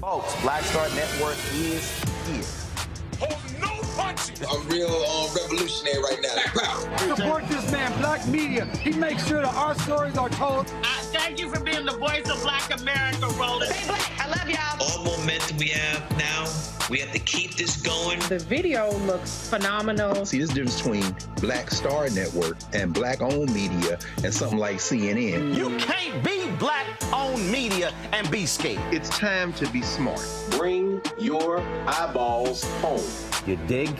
Folks, Black Star Network is here. Oh, no punches! I'm real revolutionary right now. Support this man, Black Media. He makes sure that our stories are told. Thank you for being the voice of Black America, Roland. Stay black. I love y'all. All momentum we have now, we have to keep this going. The video looks phenomenal. See, there's a difference between Black Star Network and Black-owned media and something like CNN. You can't be Black-owned media and be scared. It's time to be smart. Bring your eyeballs home. You dig?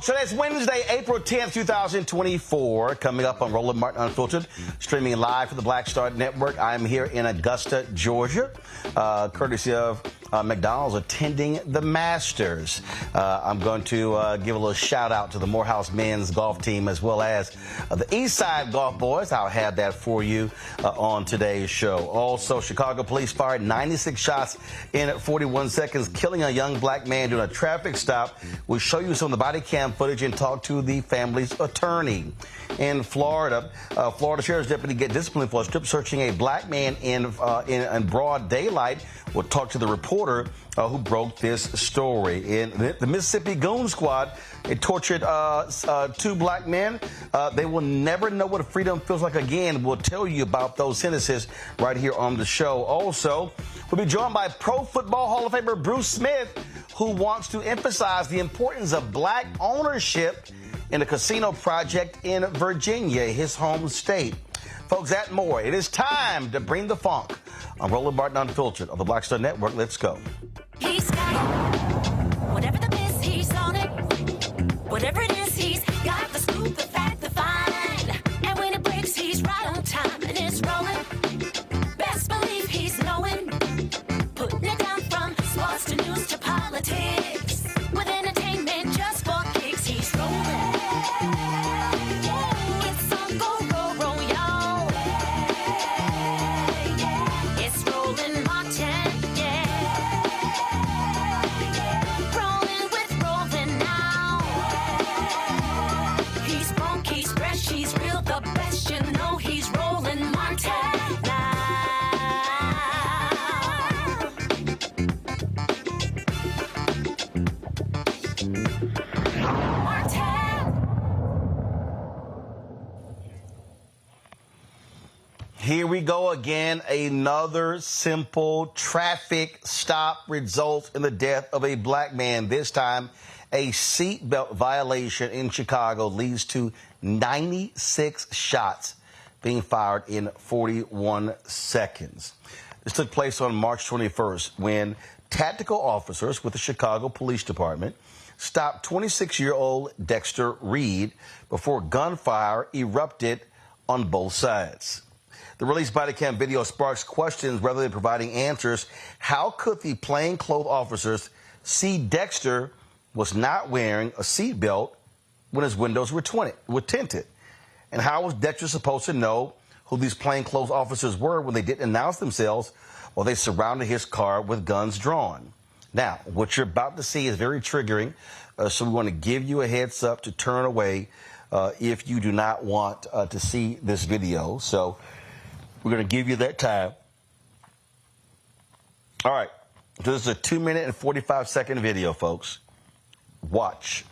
Today is Wednesday, April 10th, 2024. Coming up on Roland Martin Unfiltered, streaming live for the Black Star Network. I'm here in Augusta, Georgia, courtesy of McDonald's attending the Masters. I'm going to give a little shout out to the Morehouse men's golf team as well as the Eastside Golf Boys. I'll have that for you on today's show. Also, Chicago police fired 96 shots in 41 seconds, killing a young black man during a traffic stop. We'll show you some of the body cam footage and talk to the family's attorney. In Florida, Florida Sheriff's deputy get disciplined for strip searching a black man in broad daylight. We'll talk to the reporter who broke this story. In the Mississippi Goon Squad, it tortured two black men. They will never know what freedom feels like again. We'll tell you about those sentences right here on the show. Also, we'll be joined by Pro Football Hall of Famer Bruce Smith, who wants to emphasize the importance of black ownership in the casino project in Virginia, his home state. Folks, that and more. It is time to bring the funk on Roland Martin Unfiltered on the Black Star Network. Let's go. He's got it. Whatever the biz, he's on it. Whatever it is, he's got the scoop, the fact, the find. And when it breaks, he's right on time and it's rolling. Best believe he's knowing. Putting it down from sports to news to politics. With entertainment just for kicks, he's rolling. It's on go, roll, roll, y'all. It's Roland Martin, yeah. Rolling with Roland now. He's funk, he's fresh, he's real, the best, you know he's Roland Martin now. Here we go again. Another simple traffic stop results in the death of a black man. This time, a seatbelt violation in Chicago leads to 96 shots being fired in 41 seconds. This took place on March 21st when tactical officers with the Chicago Police Department stopped 26-year-old Dexter Reed before gunfire erupted on both sides. The released body cam video sparks questions rather than providing answers. How could the plainclothes officers see Dexter was not wearing a seatbelt when his windows were tinted? And how was Dexter supposed to know who these plainclothes officers were when they didn't announce themselves while they surrounded his car with guns drawn? Now, what you're about to see is very triggering, so we want to give you a heads up to turn away if you do not want to see this video. So we're going to give you that time. All right. So this is a 2-minute and 45-second video, folks. Watch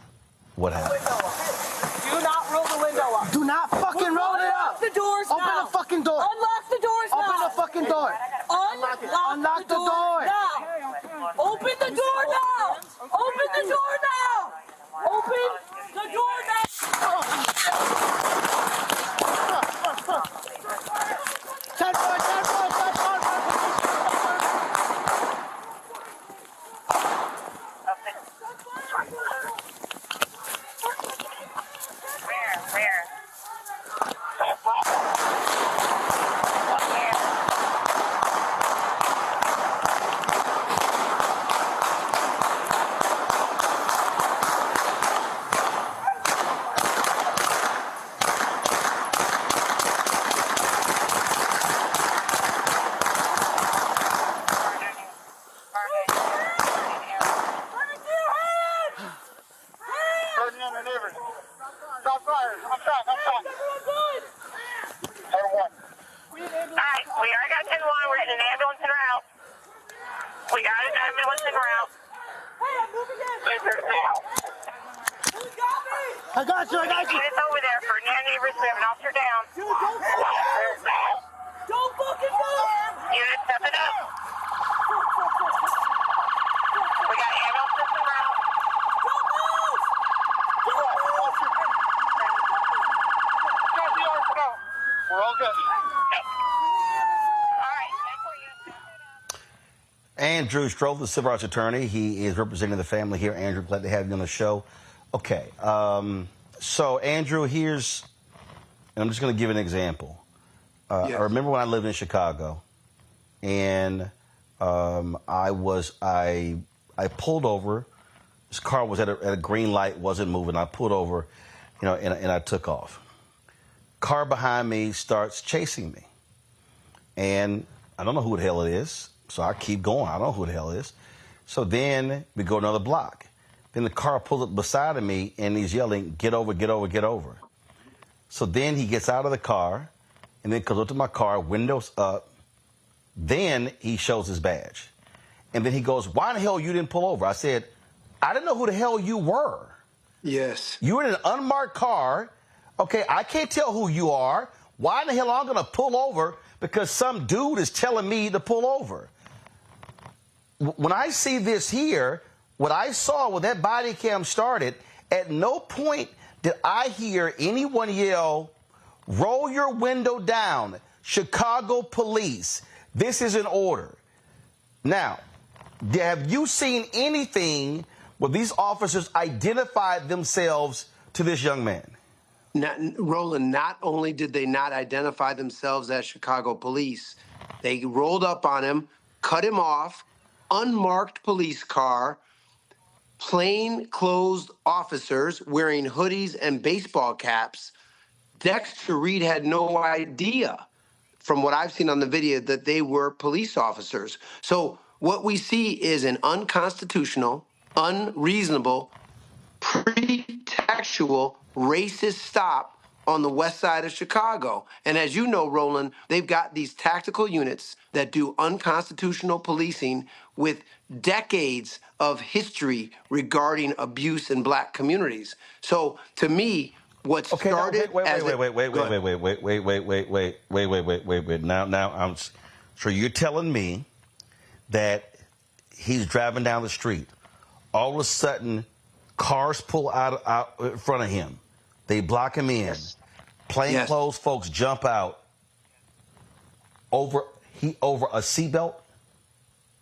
what happened. Do not roll the window up. Do not fucking roll it up. Unlock the doors now. Open the fucking door. Unlock the doors now. Open the fucking door. Unlock the door now. Open the door now. Open the door now. Open the door now. I got you. It's over there for near neighbors. We have an officer down. Dude, don't fucking move. Unit, step it up. We got ambulances en route. Don't move. We're all good. All right, thank you. Andrew Stroll, the civil rights attorney. He is representing the family here. Andrew, glad to have you on the show. Okay. So, Andrew, and I'm just going to give an example. I remember when I lived in Chicago, and I pulled over. This car was at a green light, wasn't moving. I pulled over, and I took off. Car behind me starts chasing me, and I don't know who the hell it is, so I keep going. I don't know who the hell it is. So then we go another block. Then the car pulls up beside of me, and he's yelling, "Get over, get over, get over." So then he gets out of the car, and then comes up to my car, windows up. Then he shows his badge. And then he goes, "Why the hell you didn't pull over?" I said, "I didn't know who the hell you were." Yes. You were in an unmarked car. Okay, I can't tell who you are. Why in the hell am I going to pull over because some dude is telling me to pull over? When I see this here, what I saw when that body cam started, at no point did I hear anyone yell, "Roll your window down, Chicago police. This is an order." Now, have you seen anything where these officers identified themselves to this young man? Roland, not only did they not identify themselves as Chicago police, they rolled up on him, cut him off, unmarked police car, plain-clothes officers wearing hoodies and baseball caps. Dexter Reed had no idea, from what I've seen on the video, that they were police officers. So what we see is an unconstitutional, unreasonable, pretextual, racist stop on the west side of Chicago. And as you know, Roland, they've got these tactical units that do unconstitutional policing with decades of history regarding abuse in black communities. So to me, what started wait. Now I'm so you're telling me that he's driving down the street. All of a sudden, cars pull out in front of him. They block him in. Yes. Plainclothes folks jump out over a seatbelt.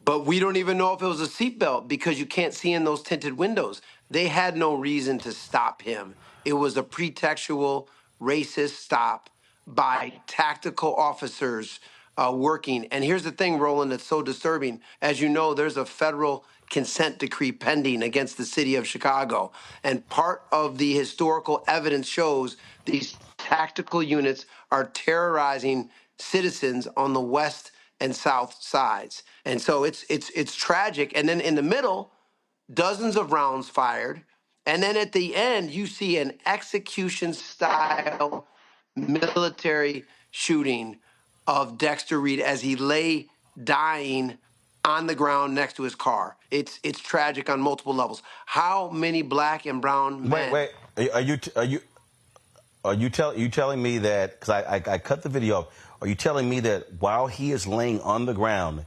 But we don't even know if it was a seatbelt because you can't see in those tinted windows. They had no reason to stop him. It was a pretextual, racist stop by tactical officers working. And here's the thing, Roland, that's so disturbing. As you know, there's a federal consent decree pending against the city of Chicago. And part of the historical evidence shows these tactical units are terrorizing citizens on the west and south sides. And so it's tragic. And then in the middle, dozens of rounds fired. And then at the end, you see an execution-style military shooting of Dexter Reed as he lay dying on the ground next to his car. It's tragic on multiple levels. How many black and brown men? Wait. Are you telling me that, because I cut the video off, are you telling me that while he is laying on the ground,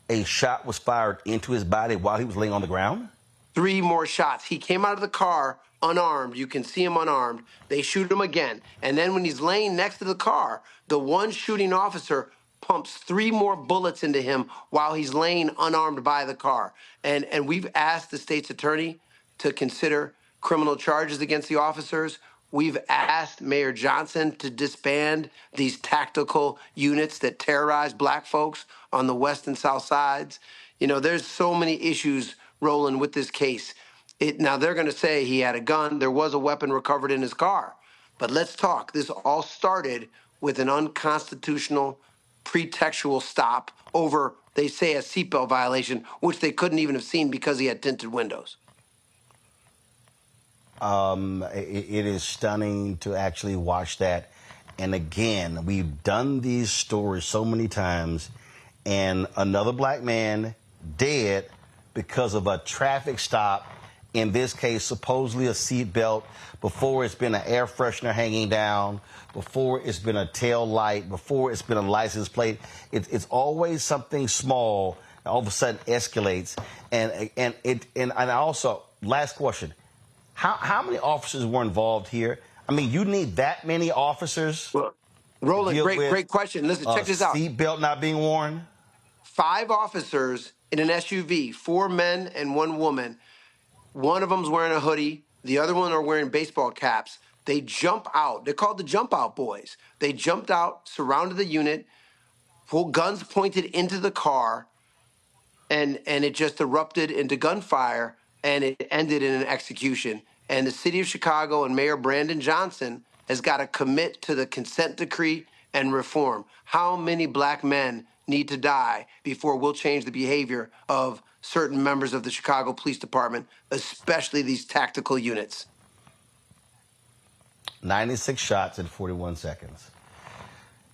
a shot was fired into his body while he was laying on the ground? 3 more shots. He came out of the car unarmed. You can see him unarmed. They shoot him again. And then when he's laying next to the car, the one shooting officer pumps 3 more bullets into him while he's laying unarmed by the car. And we've asked the state's attorney to consider criminal charges against the officers. We've asked Mayor Johnson to disband these tactical units that terrorize black folks on the west and south sides. You know, there's so many issues, Roland, with this case. Now, they're going to say he had a gun. There was a weapon recovered in his car. But let's talk. This all started with an unconstitutional pretextual stop over, they say, a seatbelt violation, which they couldn't even have seen because he had tinted windows. It is stunning to actually watch that. And again, we've done these stories so many times, and another black man dead because of a traffic stop, in this case, supposedly a seatbelt, before it's been an air freshener hanging down, before it's been a tail light, before it's been a license plate. It's always something small, all of a sudden escalates. And also, last question. How many officers were involved here? I mean, you need that many officers? Well, Roland, great question. Listen, check this out. Seatbelt not being worn? 5 officers in an SUV, 4 men and 1 woman. One of them's wearing a hoodie. The other one are wearing baseball caps. They jump out. They're called the jump out boys. They jumped out, surrounded the unit, full guns pointed into the car, and it just erupted into gunfire, and it ended in an execution. And the city of Chicago and Mayor Brandon Johnson has got to commit to the consent decree and reform. How many black men need to die before we'll change the behavior of certain members of the Chicago Police Department, especially these tactical units? 96 shots in 41 seconds.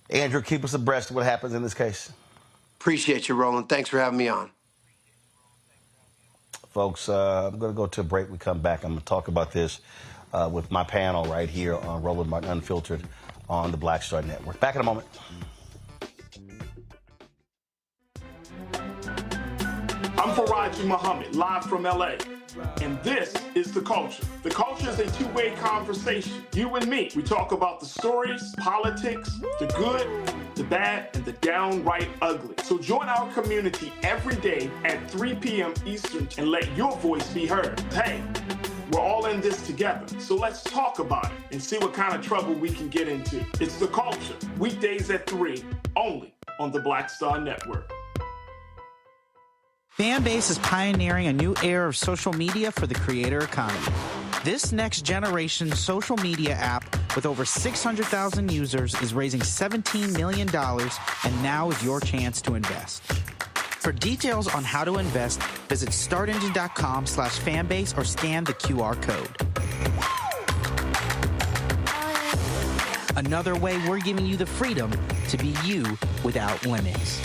Andrew, keep us abreast of what happens in this case. Appreciate you, Roland. Thanks for having me on. Folks, I'm going to go to a break. We come back. I'm going to talk about this with my panel right here on Roland Martin Unfiltered on the Black Star Network. Back in a moment. I'm Faraji Muhammad, live from LA. And this is The Culture. The Culture is a two-way conversation. You and me. We talk about the stories, politics, the good, the bad, and the downright ugly. So join our community every day at 3 p.m. Eastern and let your voice be heard. Hey, we're all in this together. So let's talk about it and see what kind of trouble we can get into. It's The Culture. Weekdays at 3, only on the Black Star Network. Fanbase is pioneering a new era of social media for the creator economy. This next generation social media app with over 600,000 users is raising $17 million, and now is your chance to invest. For details on how to invest, visit startengine.com/fanbase or scan the QR code. Another way we're giving you the freedom to be you without limits.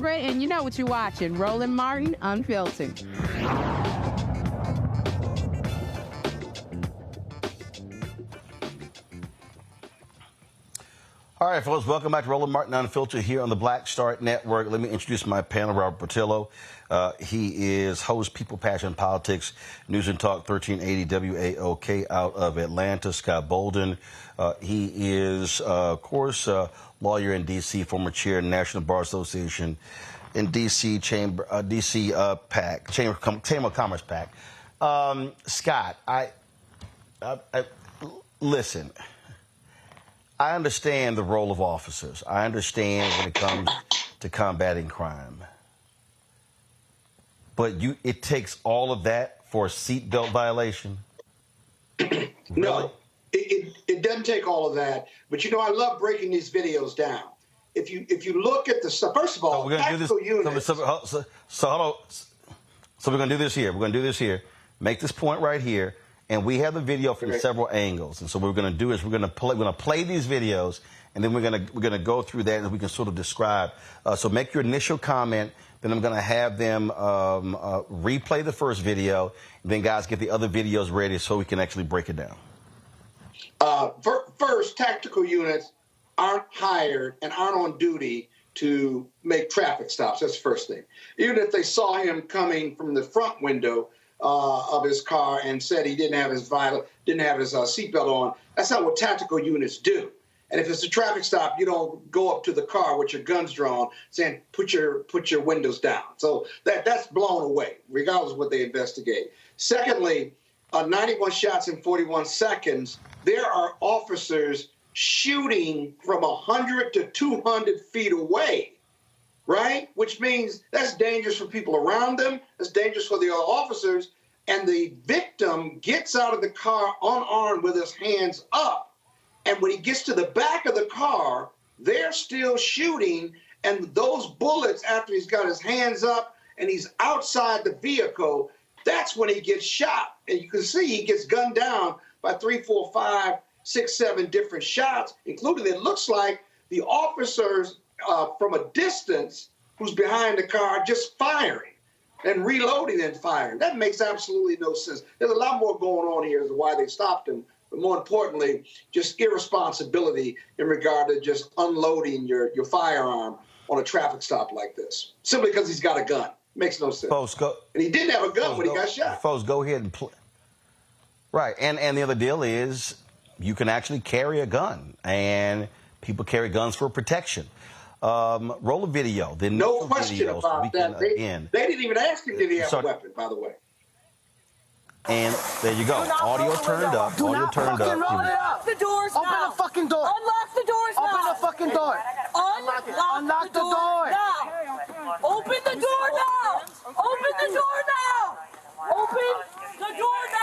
And you know what you're watching, Roland Martin Unfiltered. All right, folks, welcome back to Roland Martin Unfiltered here on the Black Star Network. Let me introduce my panel, Robert Portillo. He is host, People, Passion, Politics, News and Talk 1380 WAOK out of Atlanta. Scott Bolden. He is, of course, lawyer in D.C., former chair of the National Bar Association in D.C. Chamber, D.C. PAC, Chamber of Commerce PAC. Scott, listen. I understand the role of officers. I understand when it comes to combating crime. But it takes all of that for a seatbelt violation? Really? No, it doesn't take all of that. But, I love breaking these videos down. If you look at the stuff, first of all, tactical units. So we're going to do this here. We're going to do this here. Make this point right here. And we have the video from several angles. And so what we're going to do is we're going to play these videos, and then we're going to go through that, and we can sort of describe. So make your initial comment. Then I'm going to have them replay the first video. And then guys get the other videos ready so we can actually break it down. First, tactical units aren't hired and aren't on duty to make traffic stops. That's the first thing. Even if they saw him coming from the front window of his car and said he didn't have his seatbelt on, that's not what tactical units do. And if it's a traffic stop, you don't go up to the car with your guns drawn saying, put your windows down. So that's blown away, regardless of what they investigate. Secondly, 91 shots in 41 seconds, there are officers shooting from 100 to 200 feet away, right? Which means that's dangerous for people around them. That's dangerous for the other officers. And the victim gets out of the car unarmed with his hands up. And when he gets to the back of the car, they're still shooting. And those bullets, after he's got his hands up and he's outside the vehicle, that's when he gets shot. And you can see he gets gunned down by 3, 4, 5, 6, 7 different shots, including it looks like the officers from a distance who's behind the car just firing. and reloading and firing. That makes absolutely no sense. There's a lot more going on here as to why they stopped him, but more importantly, just irresponsibility in regard to just unloading your firearm on a traffic stop like this, simply because he's got a gun. Makes no sense. Folks, and he didn't have a gun when he got shot. Folks, go ahead and play. Right, and the other deal is you can actually carry a gun, and people carry guns for protection. Roll a video. No question about that. They didn't even ask him, did he have a weapon, by the way. And there you go. Audio turned up. Audio turned up. Unlock the doors now. Open the fucking door. Unlock the doors now. Open the fucking door. Unlock the door now. Open the door now. Open the door now. Open the door now.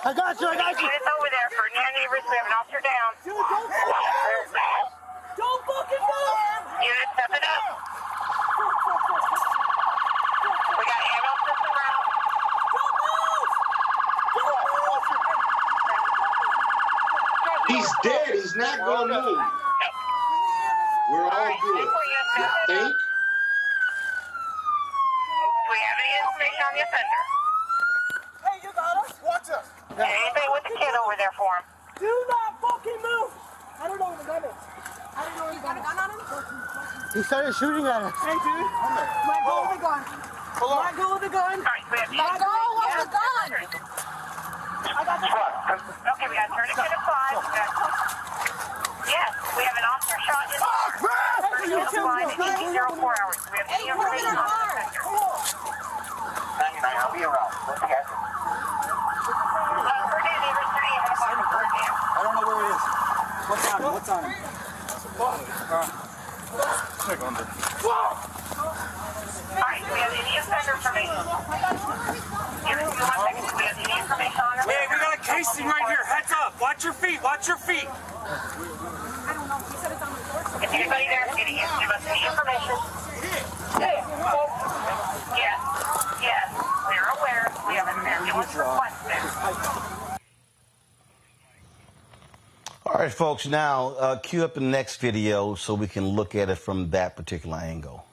I got you. It's over there for near neighbors. We have an officer down. Dude, don't fucking move. Unit, step it up. We got ambulances en route. He's dead. He's not going to move. We're all good. You think? Do we have any information on the offender? Hey, you got us? Watch us. Anybody with the kid over there for him? Do not fucking move. I don't know where the gun is. I don't know where the gun is. He started shooting at us. Hey, dude. Let go of the gun. Let go of the gun. All right, we have Let go of the gun. I got the gun. Okay, we got tourniquet at 5. Yes, we have an officer shot in the car. Tourniquet applied in 04 hours. Do we have any information on the offender? 99, I'll be around. What's the guy? I don't know where it is. What's on it? What's on it? Check on it. Alright, do we have any offender information? Give us 1 second. Do we have any information on him? Hey, we got a casing right here. Heads up. Watch your feet. Watch your feet. If anybody there is getting in, give us any information. Yes. Yes. We are aware. We have an ambulance request there. All right, folks, now cue up the next video so we can look at it from that particular angle.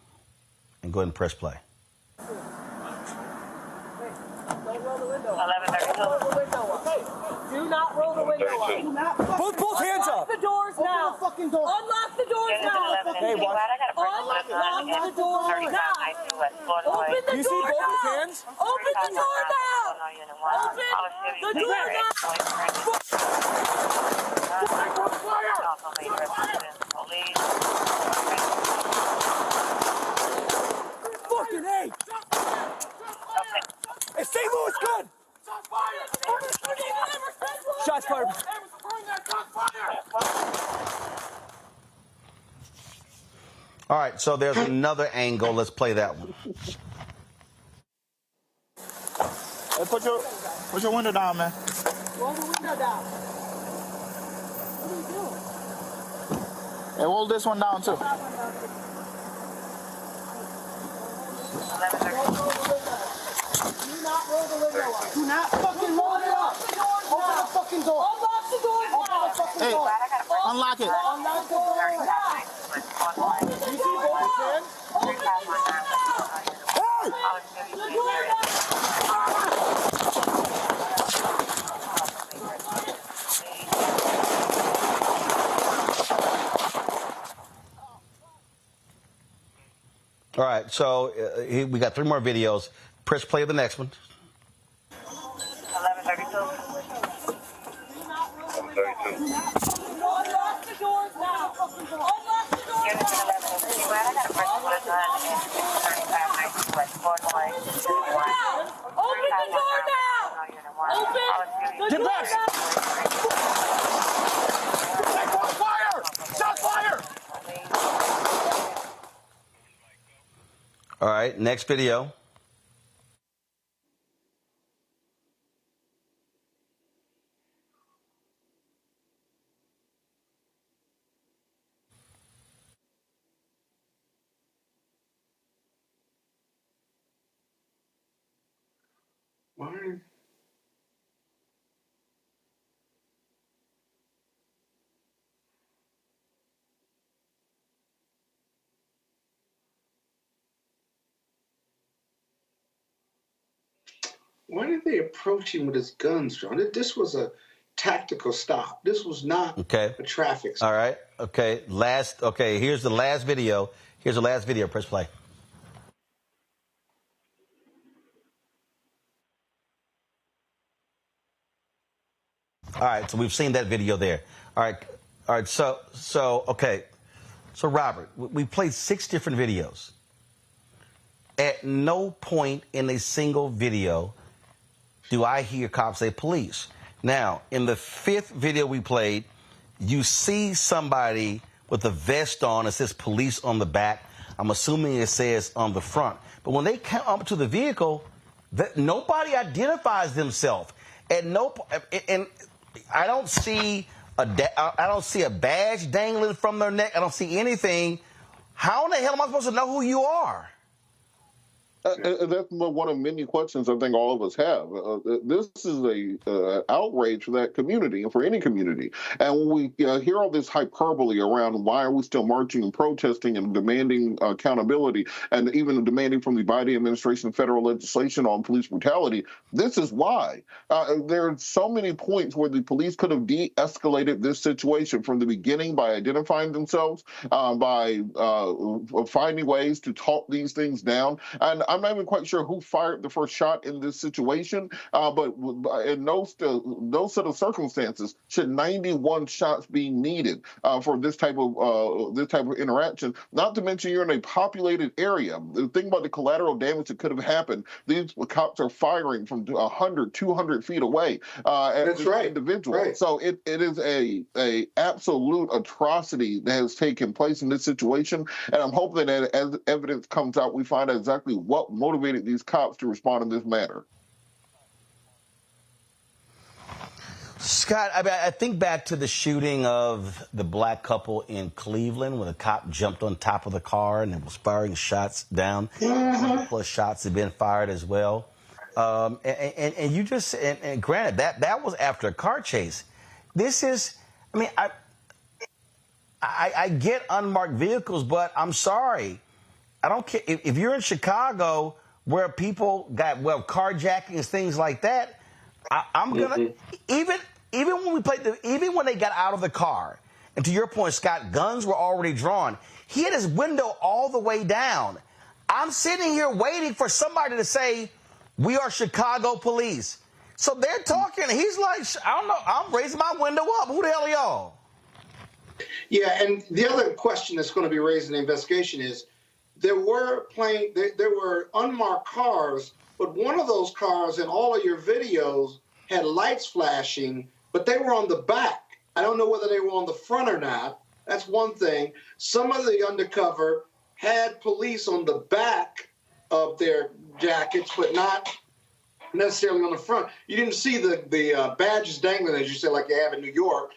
And go ahead and press play. 11:32. Do not roll the window up. Do not Both hands up. Unlock the doors now. Open the fucking door. Unlock the doors now. Hey, watch. Unlock the door now. Open the You see door both his now. hands? Open the door now. Open the door Fucking A. Hey, St. Louis gun. Shots fired. All right, so there's another angle. Let's play that one. Hey, put your window down, man. Roll the window down. What are you doing? Hey, roll this one down, too. Do not roll the window up. Do not fucking roll it up. Open the fucking door. Unlock the door now. Open the fucking Hey, door. unlock it. Unlock the door now. Open the You see door both his now. hands? Open the door now. Hey! The door now. All right, so we got 3 more videos. Press play of the next one. 11:32. Unlock the doors now. Unlock the doors Unit 11. I got a person with a gun in 3592 West Broadway. Open the door now! Open the door now! Fire! Shot fire! All right, next video. Why? Why did they approach him with his guns drawn? This was a tactical stop. This was not a traffic stop. All right. Okay. Here's the last video. Here's the last video. Press play. All right. So we've seen that video there. All right. All right. So okay. So Robert, we played 6 different videos. At no point in a single video do I hear cops say police. Now, in the 5th video we played, you see somebody with a vest on. It says police on the back. I'm assuming it says on the front. But when they come up to the vehicle, nobody identifies themselves. And I don't see a badge dangling from their neck. I don't see anything. How in the hell am I supposed to know who you are? That's one of many questions I think all of us have. This is a outrage for that community and for any community. And when we hear all this hyperbole around why are we still marching and protesting and demanding accountability and even demanding from the Biden administration federal legislation on police brutality, this is why. There are so many points where the police could have de-escalated this situation from the beginning by identifying themselves, by finding ways to talk these things down. And I'm not even quite sure who fired the first shot in this situation, but in no set of circumstances should 91 shots be needed for this type of interaction. Not to mention you're in a populated area. The thing about the collateral damage that could have happened, these cops are firing from 100, 200 feet away at That's right. individual. Right. So it is a absolute atrocity that has taken place in this situation, and I'm hoping that as evidence comes out, we find out exactly what motivated these cops to respond in this manner. Scott, I think back to the shooting of the black couple in Cleveland when a cop jumped on top of the car and was firing shots down. Plus shots had been fired as well. And you just, and granted, that was after a car chase. This is, I mean, I get unmarked vehicles, but I'm sorry. I don't care if you're in Chicago where people got carjackings, things like that. I'm gonna even when they got out of the car, and to your point, Scott, guns were already drawn. He had his window all the way down. I'm sitting here waiting for somebody to say, "We are Chicago police." So they're talking. He's like, "I don't know. I'm raising my window up. Who the hell are y'all?" Yeah, and the other question that's going to be raised in the investigation is, there were unmarked cars, but one of those cars in all of your videos had lights flashing, but they were on the back. I don't know whether they were on the front or not. That's one thing. Some of the undercover had police on the back of their jackets, but not necessarily on the front. You didn't see the badges dangling, as you said, like you have in New York.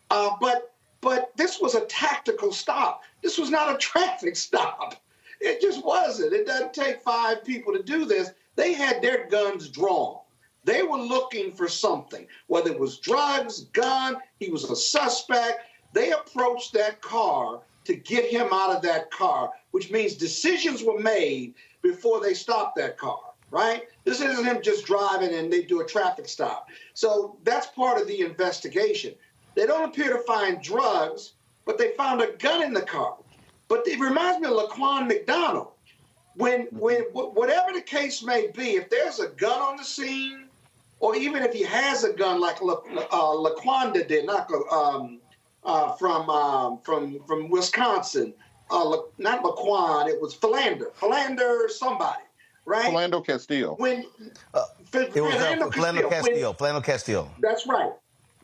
But this was a tactical stop. This was not a traffic stop. It just wasn't. It doesn't take 5 people to do this. They had their guns drawn. They were looking for something, whether it was drugs, gun, he was a suspect. They approached that car to get him out of that car, which means decisions were made before they stopped that car, right? This isn't him just driving and they do a traffic stop. So that's part of the investigation. They don't appear to find drugs, but they found a gun in the car. But it reminds me of Laquan McDonald. whatever the case may be, if there's a gun on the scene, or even if he has a gun like Laquanda did, from Wisconsin, not Laquan, it was Philander somebody, right? Philando Castile. Philando Castile. That's right.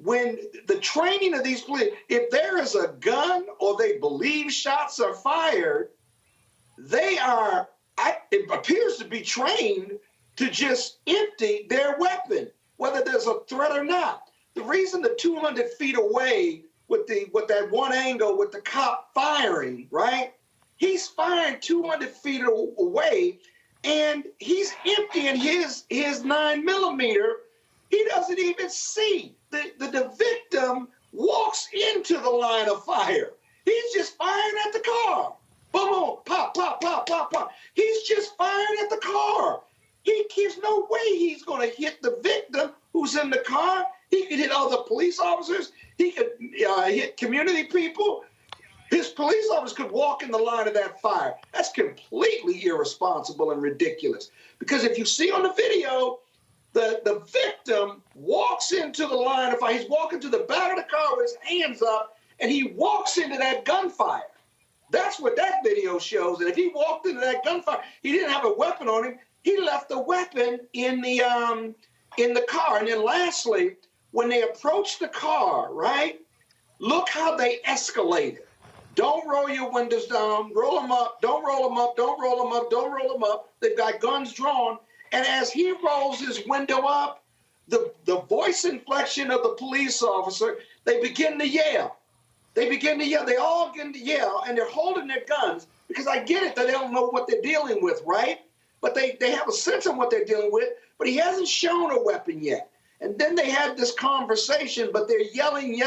When the training of these police, if there is a gun or they believe shots are fired, it appears to be trained to just empty their weapon, whether there's a threat or not. The reason the 200 feet away with that one angle with the cop firing, right? He's firing 200 feet away, and he's emptying his 9mm. He doesn't even see. The victim walks into the line of fire. He's just firing at the car. Boom, boom, pop, pop, pop, pop, pop. He's just firing at the car. There's no way he's going to hit the victim who's in the car. He could hit other police officers. He could hit community people. His police officers could walk in the line of that fire. That's completely irresponsible and ridiculous. Because if you see on the video, the victim walks into the line of fire. He's walking to the back of the car with his hands up, and he walks into that gunfire. That's what that video shows. And if he walked into that gunfire, he didn't have a weapon on him. He left the weapon in the car. And then lastly, when they approached the car, right, look how they escalated. Don't roll your windows down. Roll them up. Don't roll them up. Don't roll them up. Don't roll them up. They've got guns drawn. And as he rolls his window up, the voice inflection of the police officer, they begin to yell. They all begin to yell, and they're holding their guns because I get it that they don't know what they're dealing with, right? But they have a sense of what they're dealing with, but he hasn't shown a weapon yet. And then they had this conversation, but they're yelling,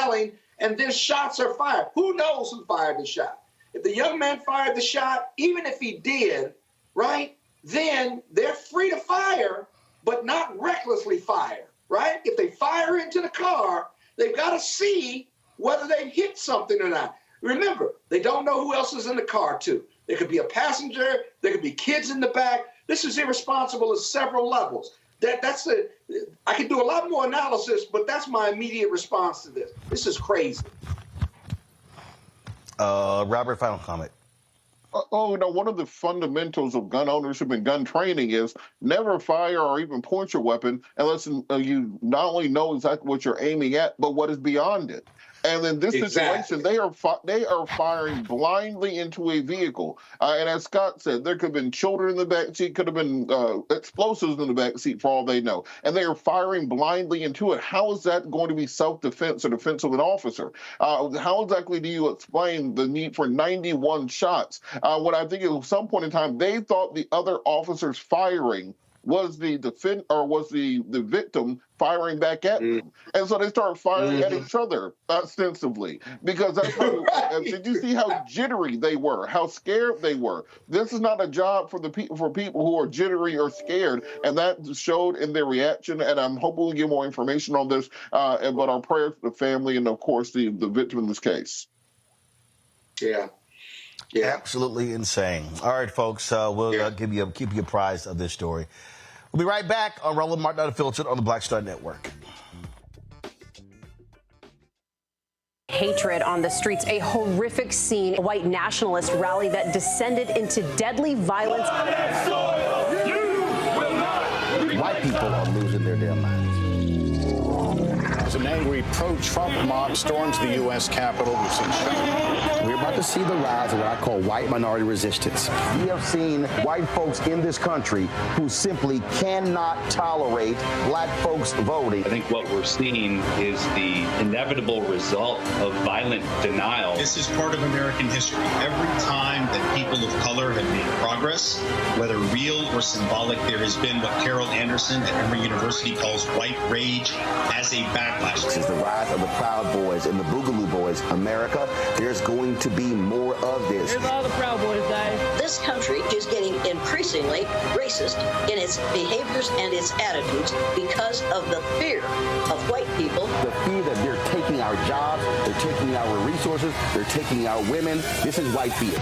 and then shots are fired. Who knows who fired the shot? If the young man fired the shot, even if he did, right, then they're free to fire, but not recklessly fire, right? If they fire into the car, they've got to see whether they hit something or not. Remember, they don't know who else is in the car, too. There could be a passenger. There could be kids in the back. This is irresponsible at several levels. I could do a lot more analysis, but that's my immediate response to this. This is crazy. Robert, final comment. One of the fundamentals of gun ownership and gun training is never fire or even point your weapon unless you not only know exactly what you're aiming at, but what is beyond it. And in this situation, they are firing blindly into a vehicle. And as Scott said, there could have been children in the back seat, could have been explosives in the back seat for all they know. And they are firing blindly into it. How is that going to be self-defense or defense of an officer? How exactly do you explain the need for 91 shots? When I think at some point in time, they thought the other officers firing was the victim firing back at them. And so they start firing at each other ostensibly, because that's how, did you see how jittery they were, how scared they were? This is not a job for people who are jittery or scared, and that showed in their reaction. And I'm hoping we get more information on this, but our prayers to the family and, of course, the victim in this case. Yeah. Absolutely insane. All right, folks, we'll keep you apprised of this story. We'll be right back on Roland Martin Unfiltered on the Black Star Network. Hatred on the streets, a horrific scene, a white nationalist rally that descended into deadly violence. White people are losing their damn minds. As an angry pro-Trump mob storms the U.S. Capitol, we've seen We're about to see the rise of what I call white minority resistance. We have seen white folks in this country who simply cannot tolerate black folks voting. I think what we're seeing is the inevitable result of violent denial. This is part of American history. Every time that people of color have made progress, whether real or symbolic, there has been what Carol Anderson at Emory University calls white rage as a backlash. This is the rise of the Proud Boys and the Boogaloo Boys. America, there's going to be more of this. Here's all the Proud Boys, guys. This country is getting increasingly racist in its behaviors and its attitudes because of the fear of white people. The fear that they're taking our jobs, they're taking our resources, they're taking our women. This is white fear.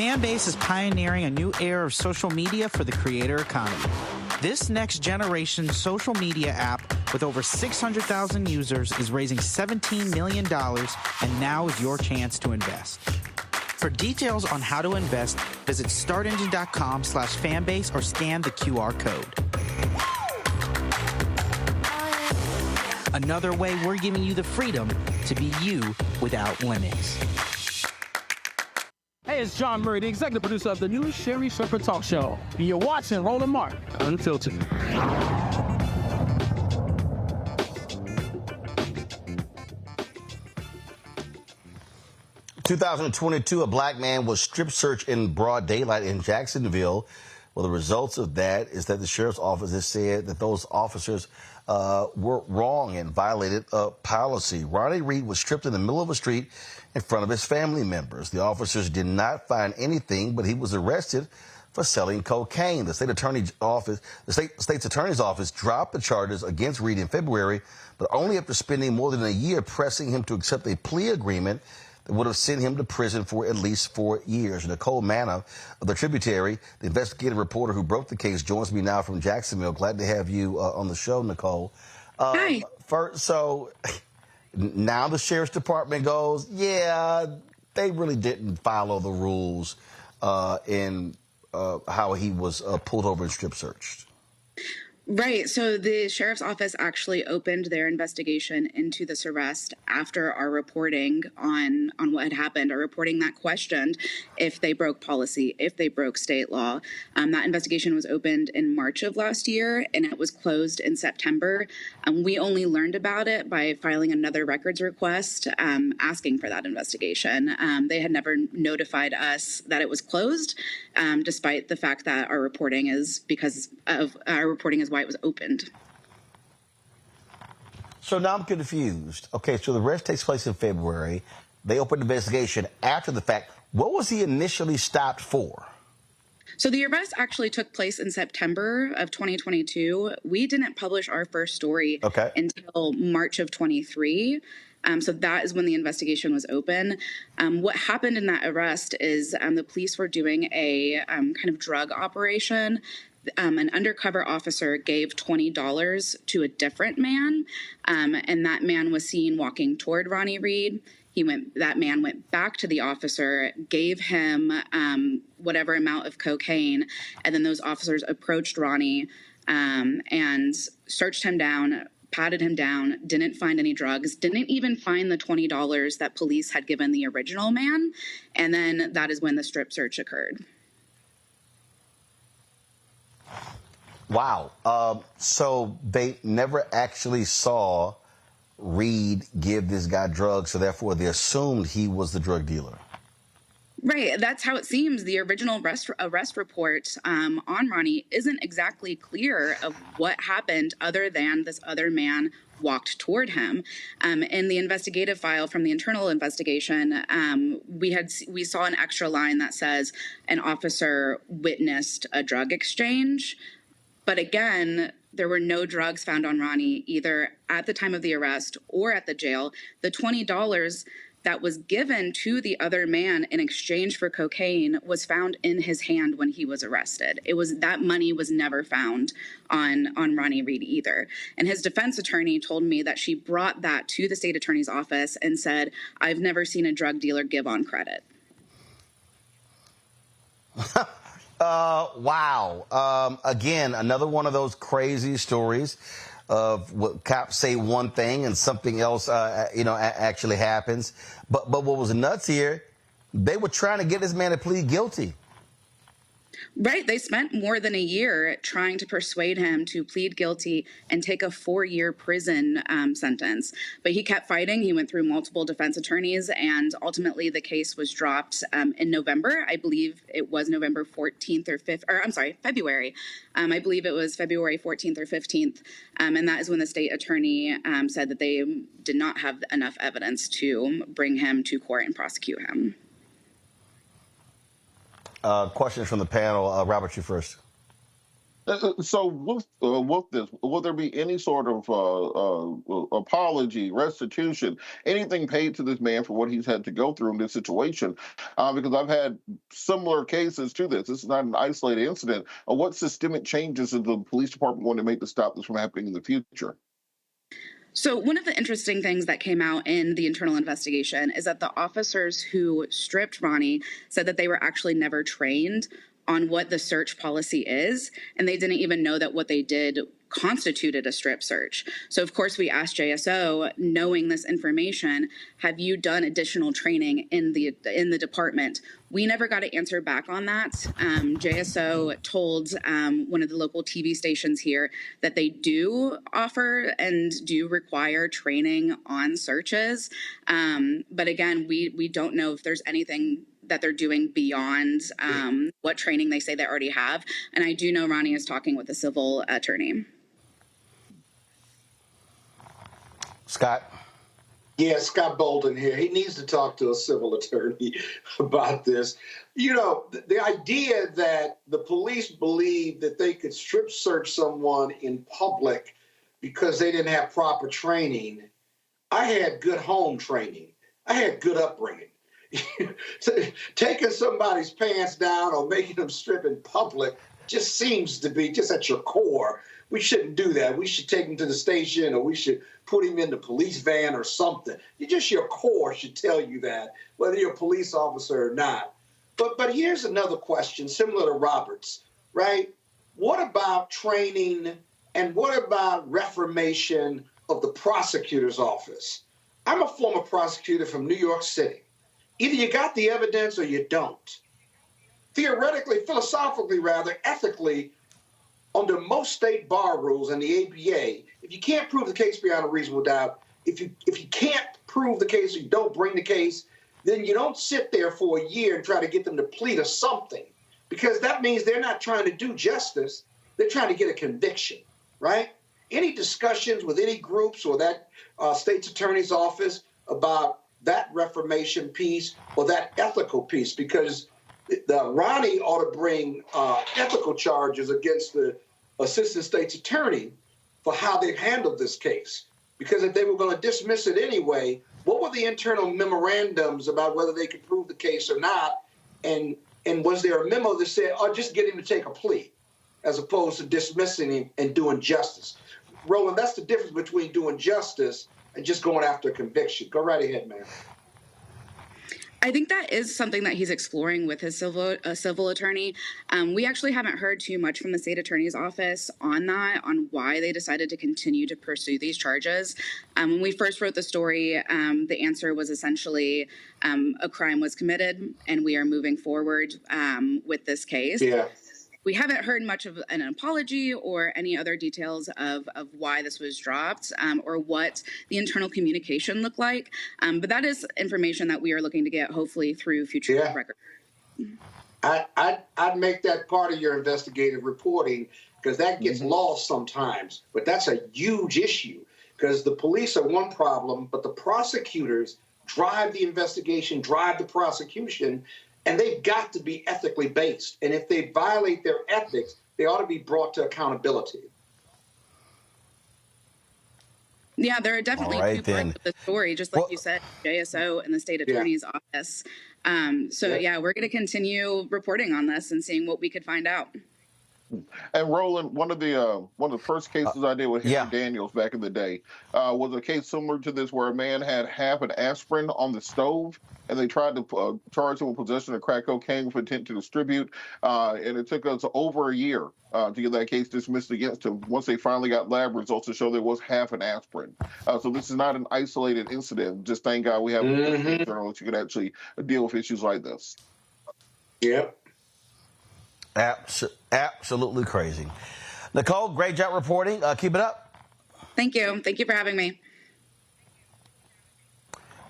Fanbase is pioneering a new era of social media for the creator economy. This next generation social media app with over 600,000 users is raising $17 million, and now is your chance to invest. For details on how to invest, visit startengine.com/fanbase or scan the QR code. Another way we're giving you the freedom to be you without limits. Hey, it's John Murray, the executive producer of the new Sherry Shepherd Talk Show. And you're watching Roland Martin Unfiltered. 2022, a black man was strip searched in broad daylight in Jacksonville. Well, the results of that is that the sheriff's office has said that those officers were wrong and violated a policy. Ronnie Reed was stripped in the middle of a street in front of his family members. The officers did not find anything, but he was arrested for selling cocaine. The state's attorney's office dropped the charges against Reed in February, but only after spending more than a year pressing him to accept a plea agreement that would have sent him to prison for at least 4 years. Nicole Manna of the Tributary, the investigative reporter who broke the case, joins me now from Jacksonville. Glad to have you on the show, Nicole. Hi. So now the sheriff's department goes, yeah, they really didn't follow the rules in how he was pulled over and strip searched. Right. So the sheriff's office actually opened their investigation into this arrest after our reporting on what had happened, our reporting that questioned if they broke policy, if they broke state law. That investigation was opened in March of last year, and it was closed in September. We only learned about it by filing another records request asking for that investigation. They had never notified us that it was closed, despite the fact that our reporting is why it was opened. So now I'm confused. Okay, so the arrest takes place in February. They opened the investigation after the fact. What was he initially stopped for? So the arrest actually took place in September of 2022. We didn't publish our first story until March of 23. So that is when the investigation was open. What happened in that arrest is the police were doing a kind of drug operation. An undercover officer gave $20 to a different man, and that man was seen walking toward Ronnie Reed. That man went back to the officer, gave him whatever amount of cocaine, and then those officers approached Ronnie and searched him down, patted him down, didn't find any drugs, didn't even find the $20 that police had given the original man, and then that is when the strip search occurred. Wow. So they never actually saw Reed give this guy drugs, so therefore they assumed he was the drug dealer. Right. That's how it seems. The original arrest report on Ronnie isn't exactly clear of what happened other than this other man walked toward him. In the investigative file from the internal investigation, we saw an extra line that says an officer witnessed a drug exchange. But again, there were no drugs found on Ronnie, either at the time of the arrest or at the jail. The $20 that was given to the other man in exchange for cocaine was found in his hand when he was arrested. That money was never found on Ronnie Reed either. And his defense attorney told me that she brought that to the state attorney's office and said, "I've never seen a drug dealer give on credit." Wow. Again, another one of those crazy stories of what cops say one thing and something else, actually happens. But what was nuts here, they were trying to get this man to plead guilty. Right. They spent more than a year trying to persuade him to plead guilty and take a 4-year prison sentence. But he kept fighting. He went through multiple defense attorneys, and ultimately the case was dropped in November. I believe it was November 14th or 5th, or I'm sorry, February. I believe it was February 14th or 15th. And that is when the state attorney said that they did not have enough evidence to bring him to court and prosecute him. Questions from the panel. Robert, you first. So with this, will there be any sort of apology, restitution, anything paid to this man for what he's had to go through in this situation? Because I've had similar cases to this. This is not an isolated incident. What systemic changes is the police department going to make to stop this from happening in the future? So one of the interesting things that came out in the internal investigation is that the officers who stripped Ronnie said that they were actually never trained on what the search policy is, and they didn't even know that what they did constituted a strip search. So of course we asked JSO, knowing this information, have you done additional training in the department? We never got an answer back on that. JSO told one of the local TV stations here that they do offer and do require training on searches. But again, we don't know if there's anything that they're doing beyond what training they say they already have. And I do know Ronnie is talking with a civil attorney. Scott? Yeah, Scott Bolden here. He needs to talk to a civil attorney about this. You know, the idea that the police believed that they could strip search someone in public because they didn't have proper training. I had good home training. I had good upbringing. Taking somebody's pants down or making them strip in public just seems to be just at your core. We shouldn't do that. We should take him to the station, or we should put him in the police van or something. Just your core should tell you that, whether you're a police officer or not. But here's another question, similar to Robert's, right? What about training and what about reformation of the prosecutor's office? I'm a former prosecutor from New York City. Either you got the evidence or you don't. Theoretically, philosophically rather, ethically, under most state bar rules and the APA, if you can't prove the case beyond a reasonable doubt, if you can't prove the case or you don't bring the case, then you don't sit there for a year and try to get them to plead or something, because that means they're not trying to do justice. They're trying to get a conviction, right? Any discussions with any groups or that state's attorney's office about that reformation piece or that ethical piece, because Ronnie ought to bring ethical charges against the assistant state's attorney for how they've handled this case. Because if they were going to dismiss it anyway, what were the internal memorandums about whether they could prove the case or not? And was there a memo that said, oh, just get him to take a plea, as opposed to dismissing him and doing justice? Roland, that's the difference between doing justice and just going after a conviction. Go right ahead, man. I think that is something that he's exploring with his civil attorney. We actually haven't heard too much from the state attorney's office on that, on why they decided to continue to pursue these charges. When we first wrote the story, the answer was essentially a crime was committed and we are moving forward with this case. Yeah. We haven't heard much of an apology or any other details of why this was dropped or what the internal communication looked like. But that is information that we are looking to get, hopefully, through future records. I'd make that part of your investigative reporting, because that gets lost sometimes. But that's a huge issue, because the police are one problem, but the prosecutors drive the investigation, drive the prosecution. And they've got to be ethically based. And if they violate their ethics, they ought to be brought to accountability. Yeah, there are definitely two parts of the story, just like you said, JSO and the state attorney's office. Yeah, we're going to continue reporting on this and seeing what we could find out. And Roland, one of the first cases I did with Henry Daniels back in the day was a case similar to this, where a man had half an aspirin on the stove, and they tried to charge him with possession of crack cocaine with intent to distribute. And it took us over a year to get that case dismissed against him, once they finally got lab results to show there was half an aspirin. So this is not an isolated incident. Just thank God we have journalists who can actually deal with issues like this. Yep. Absolutely crazy. Nicole, great job reporting. Keep it up. Thank you. Thank you for having me.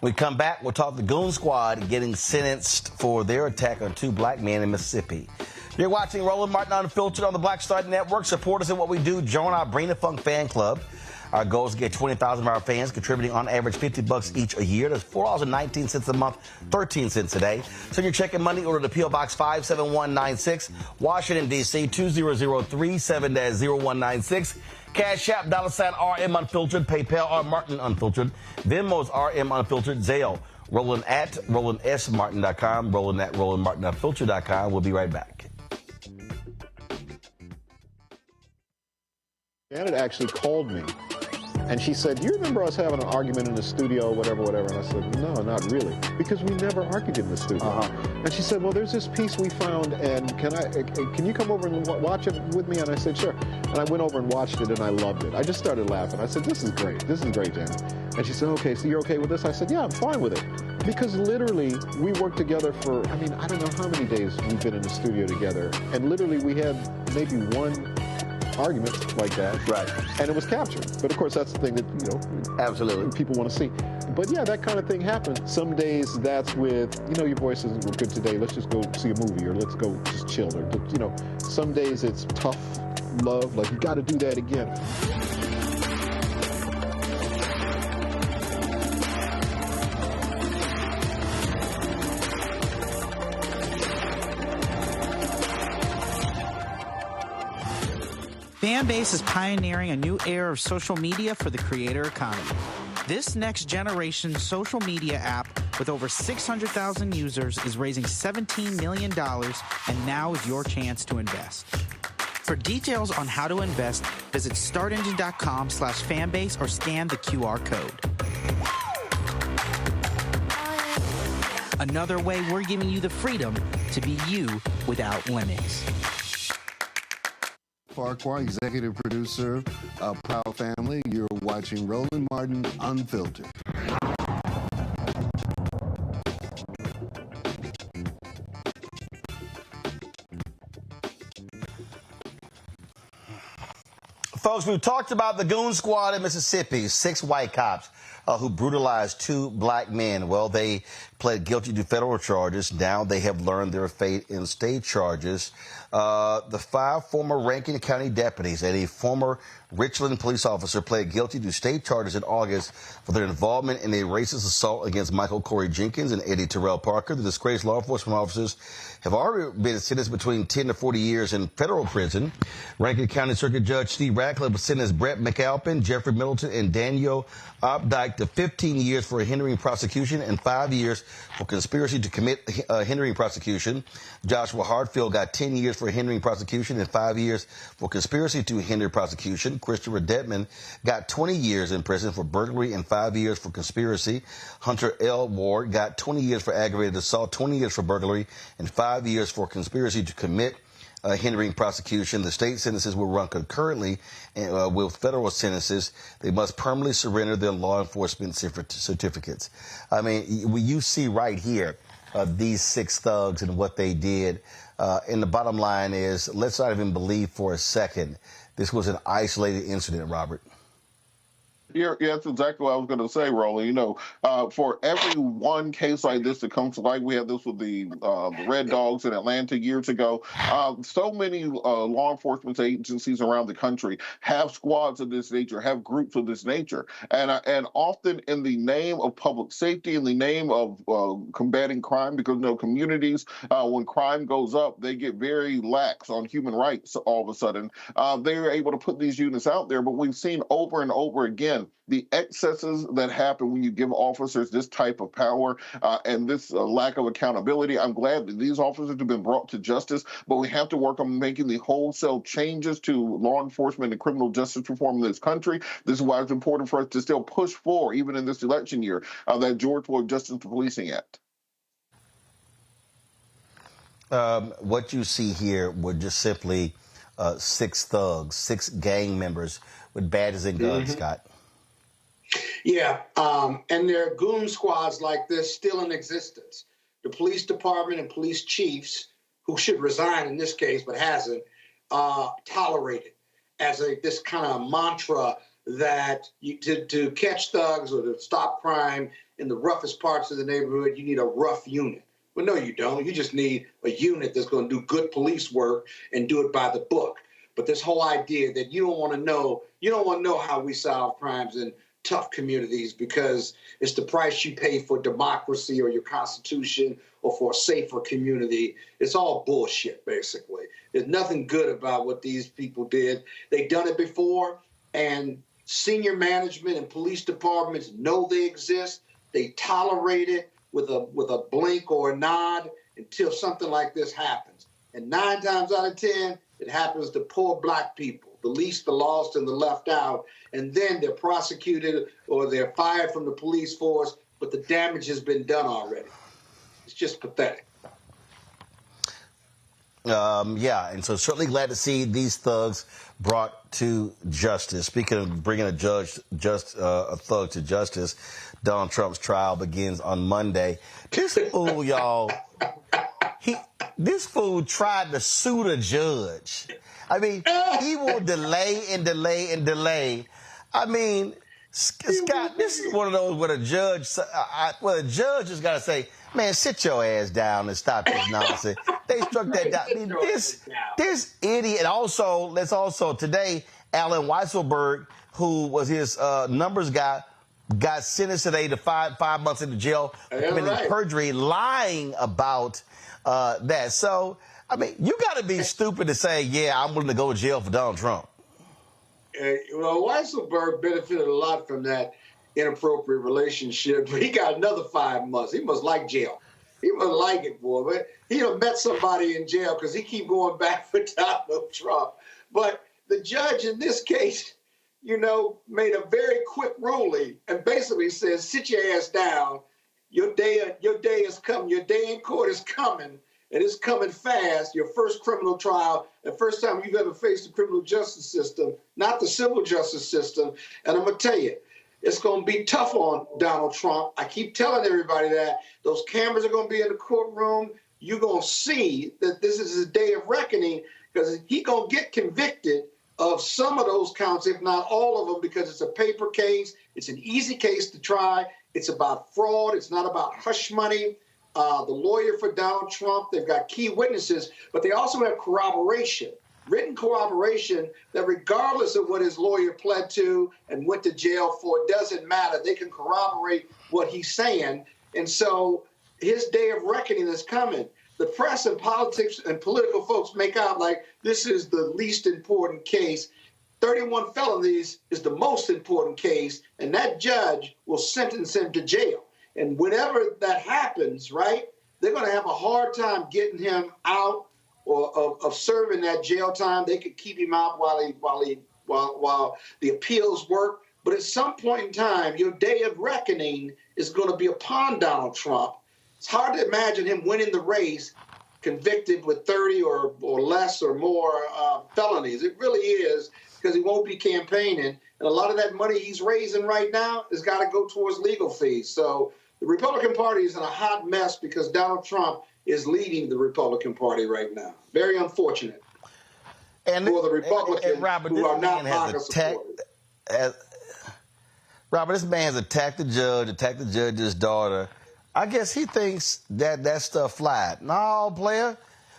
We come back, we'll talk the Goon Squad getting sentenced for their attack on 2 black men in Mississippi. You're watching Roland Martin Unfiltered on the Black Star Network. Support us in what we do. Join our Brain of Funk fan club. Our goal is to get 20,000 of our fans contributing on average $50 each a year. That's $4.19 a month, 13 cents a day. Send your check and money order to P.O. Box 57196, Washington, D.C. 20037-0196. Cash App, $RM Unfiltered, PayPal, R Martin Unfiltered, Venmo's RM Unfiltered, Zelle, Roland at RolandSMartin.com, Roland at RolandMartinUnfiltered.com. We'll be right back. Janet actually called me, and she said, "Do you remember us having an argument in the studio, whatever, whatever?" And I said, "No, not really, because we never argued in the studio." And she said, "Well, there's this piece we found, and can you come over and watch it with me?" And I said, "Sure." And I went over and watched it, and I loved it. I just started laughing. I said, "This is great. This is great, Janet." And she said, "Okay, so you're okay with this?" I said, "Yeah, I'm fine with it." Because literally, we worked together for, I mean, I don't know how many days we've been in the studio together, and literally we had maybe one argument like that, right? And it was captured. But of course, that's the thing that, you know, absolutely, people want to see. But yeah, that kind of thing happens. Some days that's with, you know, your voice isn't good today, let's just go see a movie, or let's go just chill, or, you know, some days it's tough love, like you got to do that again. Fanbase is pioneering a new era of social media for the creator economy. This next generation social media app with over 600,000 users is raising $17 million, and now is your chance to invest. For details on how to invest, visit startengine.com/fanbase or scan the QR code. Another way we're giving you the freedom to be you without limits. Farquhar, executive producer of Proud Family. You're watching Roland Martin Unfiltered. Folks, we've talked about the Goon Squad in Mississippi, 6 white cops who brutalized 2 black men. Well, they pled guilty to federal charges. Now they have learned their fate in state charges. The 5 former Rankin County deputies and a former Richland police officer pled guilty to state charges in August for their involvement in a racist assault against Michael Corey Jenkins and Eddie Terrell Parker. The disgraced law enforcement officers have already been sentenced between 10 to 40 years in federal prison. Rankin County Circuit Judge Steve Ratcliffe sentenced Brett McAlpin, Jeffrey Middleton, and Daniel Opdyke to 15 years for a hindering prosecution and 5 years for conspiracy to commit hindering prosecution. Joshua Hartfield got 10 years for hindering prosecution and 5 years for conspiracy to hinder prosecution. Christopher Detman got 20 years in prison for burglary and 5 years for conspiracy. Hunter L. Ward got 20 years for aggravated assault, 20 years for burglary, and 5 years for conspiracy to commit hindering prosecution. The state sentences will run concurrently with federal sentences. They must permanently surrender their law enforcement certificates. I mean, you see right here these 6 thugs and what they did. And the bottom line is, let's not even believe for a second this was an isolated incident, Robert. Yeah, that's exactly what I was going to say, Roland. You know, for every one case like this that comes to light, we had this with the Red Dogs in Atlanta years ago. So many law enforcement agencies around the country have squads of this nature, have groups of this nature. And often in the name of public safety, in the name of combating crime, because, you know, communities, when crime goes up, they get very lax on human rights all of a sudden. They are able to put these units out there, but we've seen over and over again the excesses that happen when you give officers this type of power and this lack of accountability. I'm glad that these officers have been brought to justice, but we have to work on making the wholesale changes to law enforcement and criminal justice reform in this country. This is why it's important for us to still push for, even in this election year, that George Floyd Justice for Policing Act. What you see here were just simply 6 thugs, 6 gang members with badges and guns, Scott. Yeah, and there are goon squads like this still in existence. The police department and police chiefs, who should resign in this case but hasn't, tolerate it as this kind of mantra that to catch thugs or to stop crime in the roughest parts of the neighborhood, you need a rough unit. Well, no, you don't. You just need a unit that's going to do good police work and do it by the book. But this whole idea that you don't want to know how we solve crimes in tough communities because it's the price you pay for democracy or your constitution or for a safer community. It's all bullshit, basically. There's nothing good about what these people did. They've done it before, and senior management and police departments know they exist. They tolerate it with a blink or a nod until something like this happens. And 9 times out of 10, it happens to poor black people, the least, the lost, and the left out. And then they're prosecuted or they're fired from the police force, but the damage has been done already. It's just pathetic. Yeah, and so certainly glad to see these thugs brought to justice. Speaking of bringing a thug to justice, Donald Trump's trial begins on Monday. This fool, y'all, this fool tried to sue the judge. I mean, he will delay and delay and delay. I mean, Scott, this is one of those where the judge has got to say, man, sit your ass down and stop this nonsense. They struck that down. I mean, this idiot. And also, today, Alan Weisselberg, who was his numbers guy, got sentenced today to five months into jail for committing perjury, lying about that. So, I mean, you got to be stupid to say, yeah, I'm willing to go to jail for Donald Trump. Well, Weisselberg benefited a lot from that inappropriate relationship, but he got another 5 months. He must like jail. He must like it, boy. But he done met somebody in jail because he keep going back for Donald Trump. But the judge in this case, made a very quick ruling and basically says, sit your ass down. Your day is coming. Your day in court is coming. And it's coming fast, your first criminal trial, the first time you've ever faced the criminal justice system, not the civil justice system. And I'm going to tell you, it's going to be tough on Donald Trump. I keep telling everybody that. Those cameras are going to be in the courtroom. You're going to see that this is his day of reckoning because he's going to get convicted of some of those counts, if not all of them, because it's a paper case. It's an easy case to try. It's about fraud. It's not about hush money. The lawyer for Donald Trump, they've got key witnesses, but they also have corroboration, written corroboration that regardless of what his lawyer pled to and went to jail for, it doesn't matter. They can corroborate what he's saying. And so his day of reckoning is coming. The press and politics and political folks make out like this is the least important case. 31 felonies is the most important case, and that judge will sentence him to jail. And whenever that happens, right, they're going to have a hard time getting him out or of serving that jail time. They could keep him out while the appeals work. But at some point in time, your day of reckoning is going to be upon Donald Trump. It's hard to imagine him winning the race, convicted with 30 or less or more felonies. It really is, because he won't be campaigning. And a lot of that money he's raising right now has got to go towards legal fees. So the Republican Party is in a hot mess because Donald Trump is leading the Republican Party right now. Very unfortunate for the Republicans who are not MAGA supporters. Robert, this man has attacked the judge's daughter. I guess he thinks that stuff flied. No, player.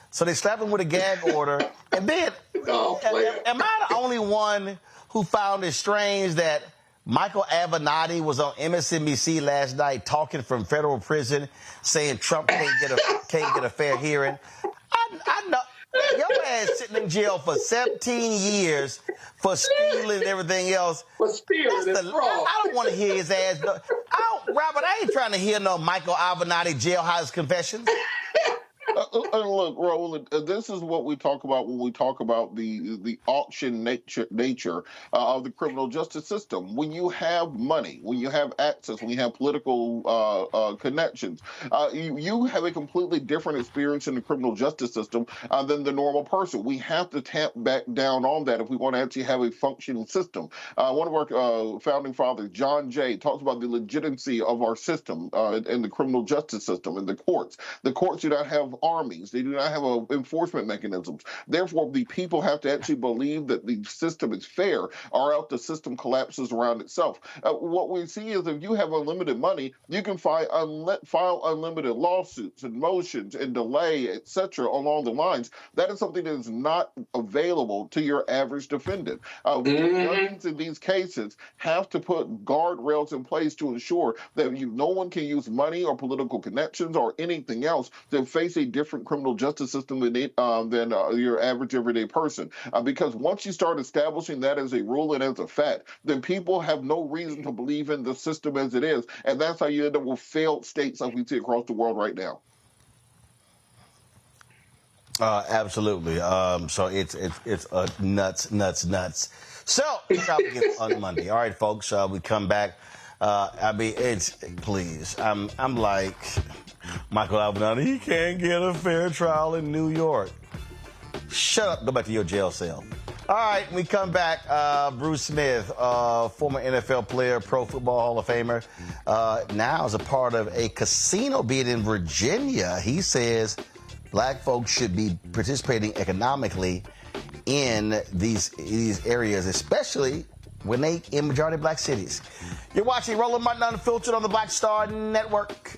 So they slapped him with a gag order. And then, am I the only one who found it strange that Michael Avenatti was on MSNBC last night talking from federal prison, saying Trump can't get a fair hearing? I know your ass sitting in jail for 17 years for stealing and everything else. For stealing and fraud. I don't want to hear his ass. Robert, I ain't trying to hear no Michael Avenatti jailhouse confessions. Look, Roland, this is what we talk about when we talk about the auction nature of the criminal justice system. When you have money, when you have access, when you have political connections, you have a completely different experience in the criminal justice system than the normal person. We have to tamp back down on that if we want to actually have a functioning system. One of our founding fathers, John Jay, talks about the legitimacy of our system in the criminal justice system, in the courts. The courts do not have armies. They do not have enforcement mechanisms. Therefore, the people have to actually believe that the system is fair, or else the system collapses around itself. What we see is if you have unlimited money, you can file unlimited lawsuits and motions and delay, etc. along the lines. That is something that is not available to your average defendant. Judges in these cases have to put guardrails in place to ensure that no one can use money or political connections or anything else to face a different criminal justice system than your average everyday person. Because once you start establishing that as a rule and as a fact, then people have no reason to believe in the system as it is, and that's how you end up with failed states like we see across the world right now. Absolutely. So it's nuts. So shall begin on Monday. All right, folks. We come back. I mean, please. I'm like Michael Albanese. He can't get a fair trial in New York. Shut up. Go back to your jail cell. All right, we come back. Bruce Smith, former NFL player, Pro Football Hall of Famer, now is a part of a casino being in Virginia. He says black folks should be participating economically in these areas, especially when they in majority black cities. You're watching Roland Martin Unfiltered on the Black Star Network.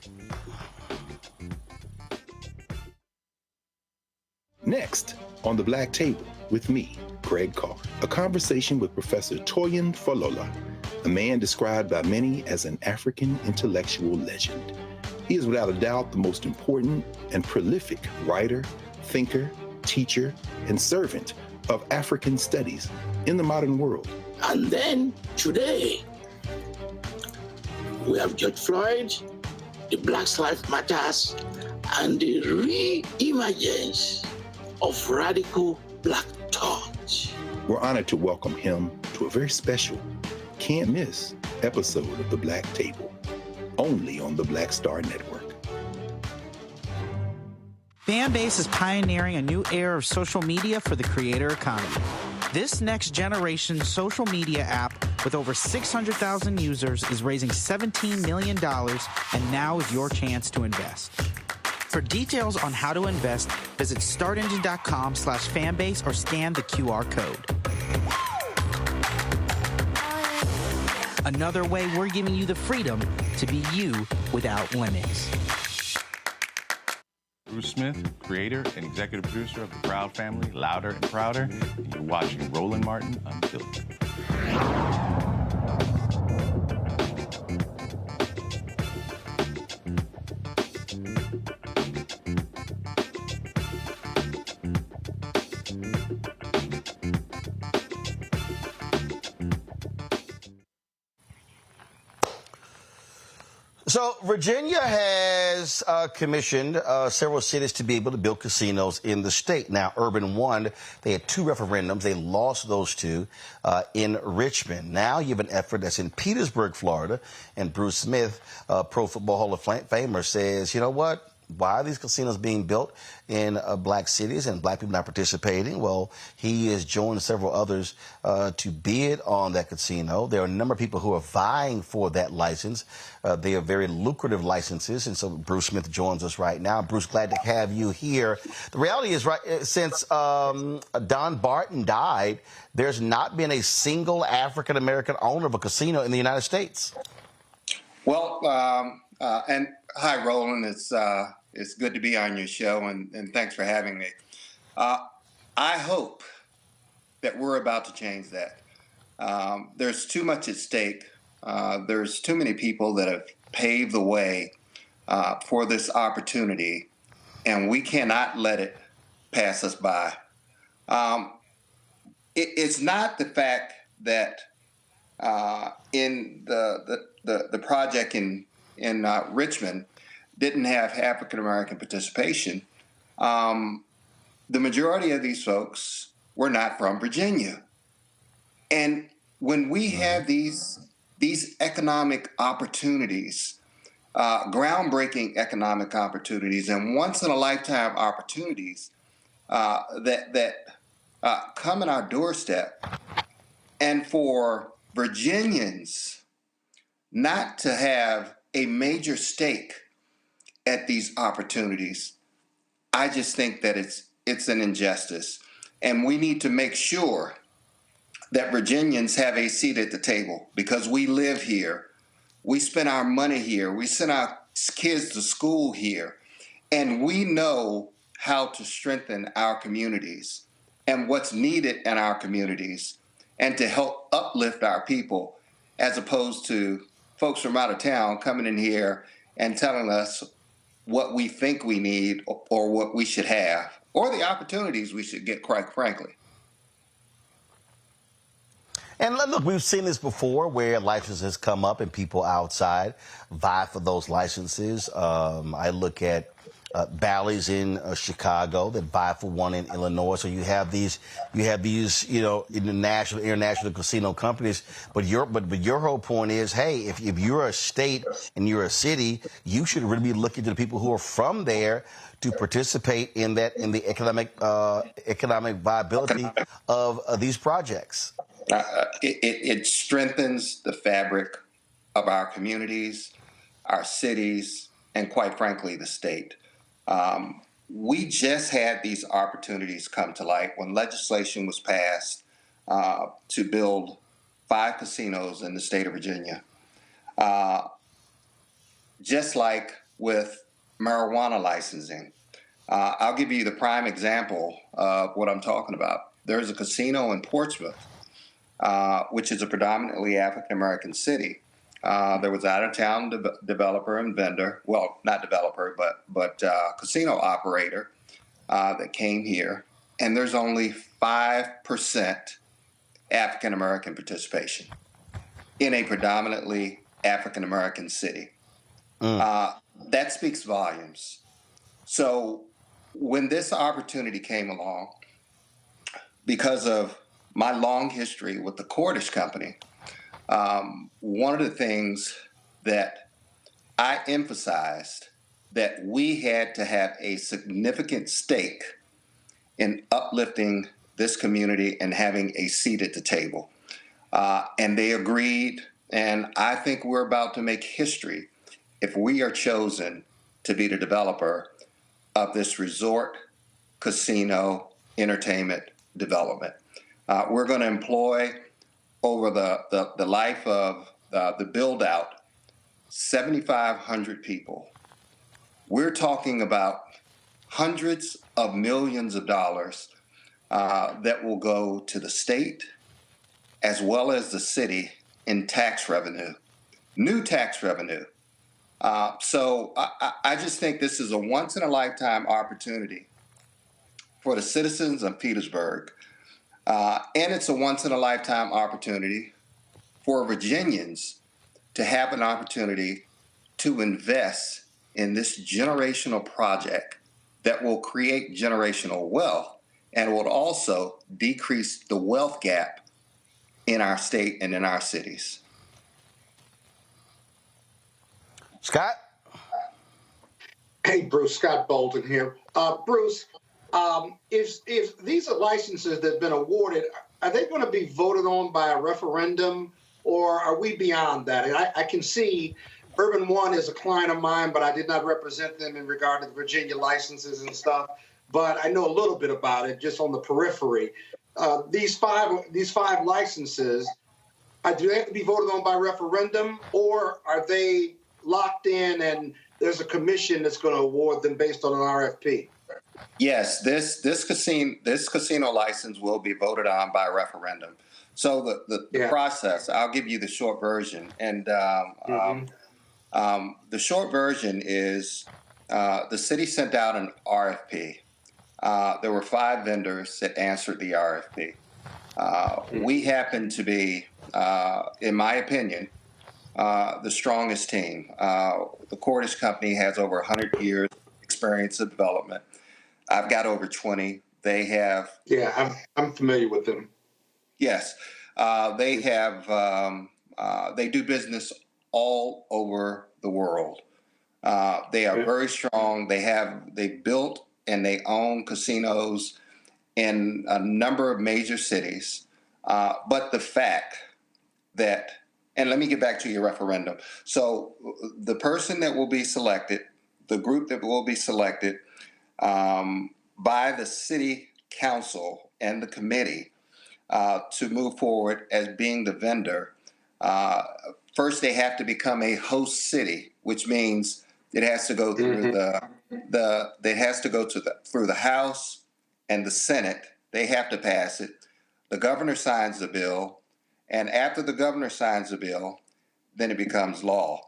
Next on the Black Table with me, Greg Carr, a conversation with Professor Toyin Falola, a man described by many as an African intellectual legend. He is without a doubt the most important and prolific writer, thinker, teacher, and servant of African studies in the modern world. And then today, we have George Floyd, the Black Lives Matters, and the re-emergence of radical black thought. We're honored to welcome him to a very special, can't miss episode of The Black Table, only on the Black Star Network. Fanbase is pioneering a new era of social media for the creator economy. This next generation social media app with over 600,000 users is raising $17 million, and now is your chance to invest. For details on how to invest, visit startengine.com/fanbase or scan the QR code. Another way we're giving you the freedom to be you without limits. Bruce Smith, creator and executive producer of The Proud Family, Louder and Prouder, and you're watching Roland Martin Unfiltered. So Virginia has commissioned several cities to be able to build casinos in the state. Now, Urban won. They had 2 referendums. They lost those 2 in Richmond. Now you have an effort that's in Petersburg, Florida. And Bruce Smith, Pro Football Hall of Famer, says, you know what? Why are these casinos being built in black cities and black people not participating? Well, he has joined several others to bid on that casino. There are a number of people who are vying for that license. They are very lucrative licenses, and so Bruce Smith joins us right now. Bruce, glad to have you here. The reality is, right, since Don Barton died, there's not been a single African-American owner of a casino in the United States. Well, and hi, Roland. It's good to be on your show, and thanks for having me. I hope that we're about to change that. There's too much at stake. There's too many people that have paved the way for this opportunity, and we cannot let it pass us by. It's not the fact that in the project in Richmond didn't have African-American participation. The majority of these folks were not from Virginia. And when we have these economic opportunities, groundbreaking economic opportunities and once-in-a-lifetime opportunities that come in our doorstep, and for Virginians not to have a major stake at these opportunities, I just think that it's an injustice. And we need to make sure that Virginians have a seat at the table because we live here. We spend our money here. We send our kids to school here. And we know how to strengthen our communities and what's needed in our communities and to help uplift our people, as opposed to folks from out of town coming in here and telling us what we think we need or what we should have or the opportunities we should get, quite frankly. And look, we've seen this before where licenses come up and people outside vie for those licenses. I look at Bally's in Chicago that vie for one in Illinois. So you have these, international casino companies. But your whole point is, hey, if you're a state and you're a city, you should really be looking to the people who are from there to participate in the economic viability of these projects. It strengthens the fabric of our communities, our cities, and quite frankly, the state. We just had these opportunities come to light when legislation was passed to build 5 casinos in the state of Virginia. Just like with marijuana licensing. I'll give you the prime example of what I'm talking about. There's a casino in Portsmouth, which is a predominantly African-American city. There was out-of-town developer and vendor, well, not developer, but casino operator that came here, and there's only 5% African-American participation in a predominantly African-American city. That speaks volumes. So when this opportunity came along, because of my long history with the Cordish Company, one of the things that I emphasized that we had to have a significant stake in uplifting this community and having a seat at the table. And they agreed, and I think we're about to make history if we are chosen to be the developer of this resort, casino, entertainment development. We're going to employ over the life of the build out 7,500 people. We're talking about hundreds of millions of dollars that will go to the state as well as the city in tax revenue, new tax revenue. So I just think this is a once in a lifetime opportunity for the citizens of Petersburg. And it's a once in a lifetime opportunity for Virginians to have an opportunity to invest in this generational project that will create generational wealth and will also decrease the wealth gap in our state and in our cities. Scott? Hey, Bruce, Scott Bolton here. Bruce, if these are licenses that have been awarded, are they going to be voted on by a referendum, or are we beyond that? And I can see Urban One is a client of mine, but I did not represent them in regard to the Virginia licenses and stuff. But I know a little bit about it, just on the periphery. These five licenses, do they have to be voted on by referendum, or are they locked in and there's a commission that's going to award them based on an RFP? Yes, this casino license will be voted on by referendum. So the process, I'll give you the short version. And the short version is the city sent out an RFP. There were 5 vendors that answered the RFP. We happen to be, in my opinion, the strongest team. The Cordish Company has over 100 years experience of development. I've got over 20. They have. Yeah, I'm familiar with them. Yes, they have. They do business all over the world. They are very strong. They built and they own casinos in a number of major cities. But the fact that, and let me get back to your referendum. So the person that will be selected, the group that will be selected, by the city council and the committee to move forward as being the vendor. First, they have to become a host city, which means it has to go through through the House and the Senate. They have to pass it. The governor signs the bill, and after the governor signs the bill, then it becomes law.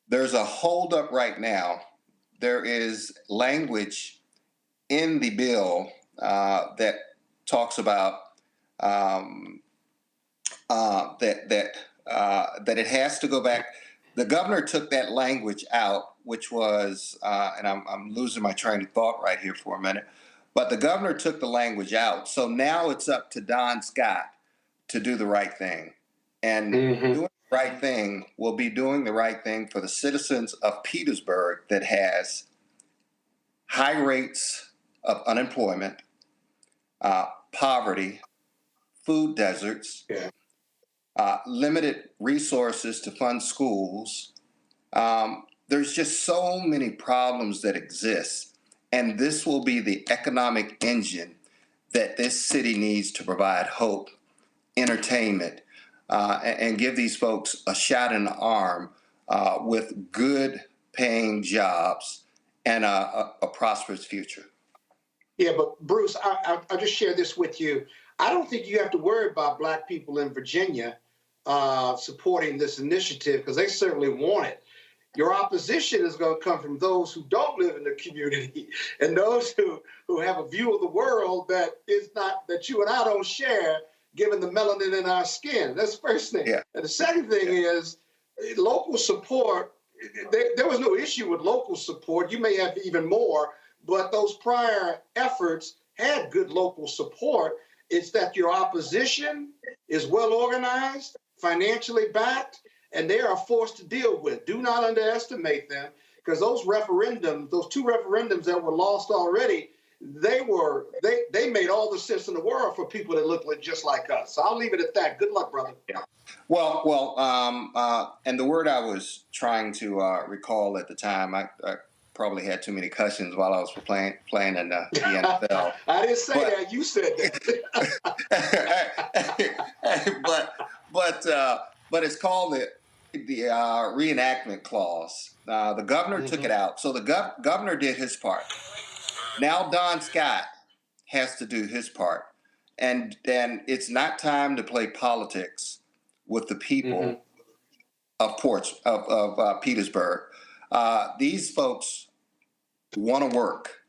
There's a holdup right now. There is language in the bill that talks about that it has to go back. The governor took that language out, which was, and I'm losing my train of thought right here for a minute, but the governor took the language out. So now it's up to Don Scott to do the right thing. And doing the right thing will be doing the right thing for the citizens of Petersburg that has high rates of unemployment, poverty, food deserts, limited resources to fund schools. There's just so many problems that exist. And this will be the economic engine that this city needs to provide hope, entertainment, and give these folks a shot in the arm with good paying jobs and a prosperous future. Yeah, but Bruce, I'll just share this with you. I don't think you have to worry about Black people in Virginia supporting this initiative, because they certainly want it. Your opposition is going to come from those who don't live in the community and those who have a view of the world that is not, that you and I don't share, given the melanin in our skin. That's the first thing. Yeah. And the second thing is local support. There was no issue with local support. You may have even more, but those prior efforts had good local support. It's that your opposition is well organized, financially backed, and they are forced to deal with. Do not underestimate them, because those referendums, those two referendums that were lost already, they made all the sense in the world for people that look just like us. So I'll leave it at that. Good luck, brother. Yeah. Well, and the word I was trying to recall at the time, I probably had too many cushions while I was playing in the NFL. I didn't say that. You said that. But it's called the reenactment clause. The governor took it out, so the governor did his part. Now Don Scott has to do his part, and it's not time to play politics with the people of Petersburg. These folks want to work.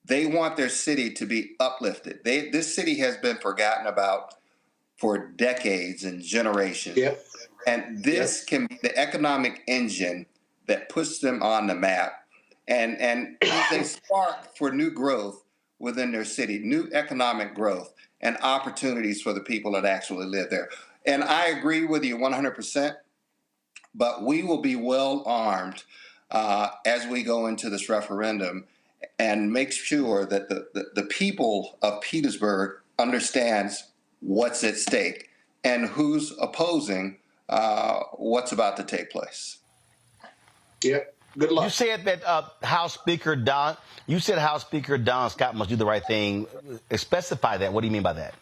They want their city to be uplifted. This city has been forgotten about for decades and generations. Yep. And this can be the economic engine that puts them on the map and they spark for new growth within their city, new economic growth and opportunities for the people that actually live there. And I agree with you 100%, but we will be well armed as we go into this referendum and make sure that the people of Petersburg understands what's at stake and who's opposing what's about to take place. Yeah, good luck. You said that House Speaker Don Scott must do the right thing. Specify that. What do you mean by that?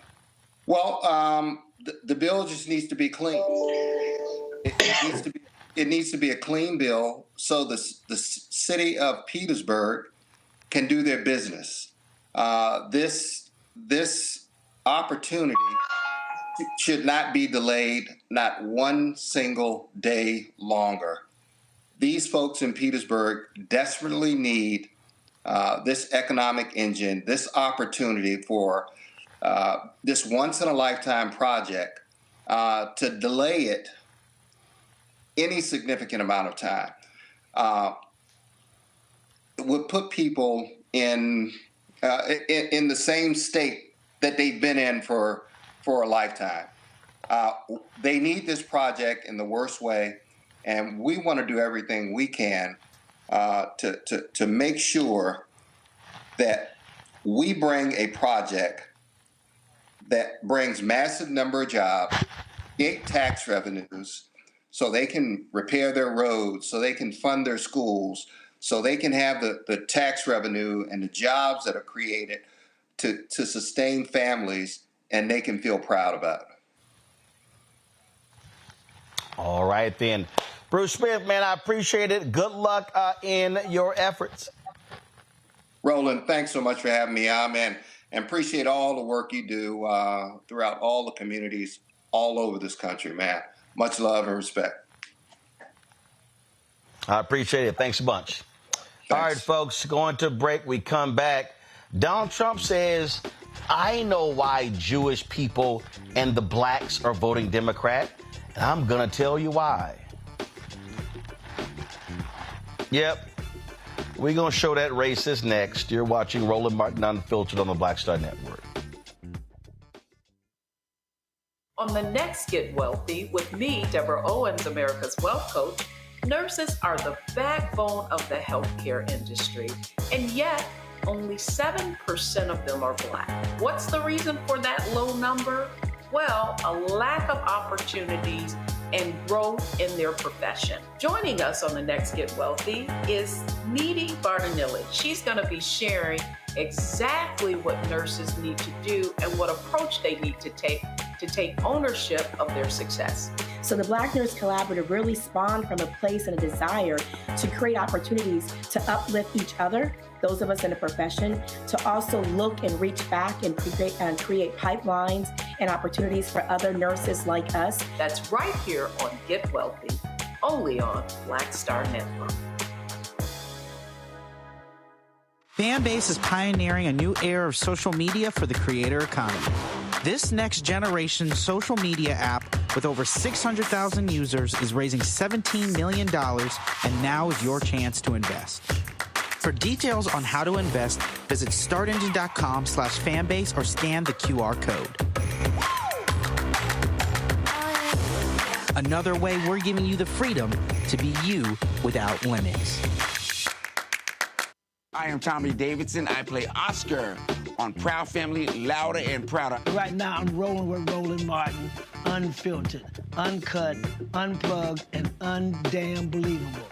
Well, the bill just needs to be clean. It needs to be a clean bill so the city of Petersburg can do their business. This opportunity should not be delayed, not one single day longer. These folks in Petersburg desperately need this economic engine, this opportunity for this once-in-a-lifetime project to delay it any significant amount of time. It would put people in the same state that they've been in for a lifetime. They need this project in the worst way, and we want to do everything we can to make sure that we bring a project that brings massive number of jobs, create tax revenues, so they can repair their roads, so they can fund their schools, so they can have the tax revenue and the jobs that are created to sustain families, and they can feel proud about it. All right, then. Bruce Smith, man, I appreciate it. Good luck in your efforts. Roland, thanks so much for having me on, man, and appreciate all the work you do throughout all the communities all over this country, man. Much love and respect. I appreciate it. Thanks a bunch. Thanks. All right, folks, going to break. We come back. Donald Trump says, I know why Jewish people and the blacks are voting Democrat, and I'm going to tell you why. Yep. We're going to show that racist next. You're watching Roland Martin Unfiltered on the Black Star Network. On the next Get Wealthy with me, Deborah Owens, America's Wealth Coach, nurses are the backbone of the healthcare industry, and yet only 7% of them are Black. What's the reason for that low number? Well, a lack of opportunities and growth in their profession. Joining us on the next Get Wealthy is Needy Bartonelli. She's going to be sharing exactly what nurses need to do and what approach they need to take ownership of their success. So the Black Nurse Collaborative really spawned from a place and a desire to create opportunities to uplift each other, those of us in the profession, to also look and reach back and create pipelines and opportunities for other nurses like us. That's right here on Get Wealthy, only on Black Star Network. Fanbase is pioneering a new era of social media for the creator economy. This next-generation social media app with over 600,000 users is raising $17 million, and now is your chance to invest. For details on how to invest, visit startengine.com/fanbase or scan the QR code. Another way we're giving you the freedom to be you without limits. I am Tommy Davidson. I play Oscar on Proud Family, Louder and Prouder. Right now, I'm rolling with Roland Martin, unfiltered, uncut, unplugged, and undamn believable.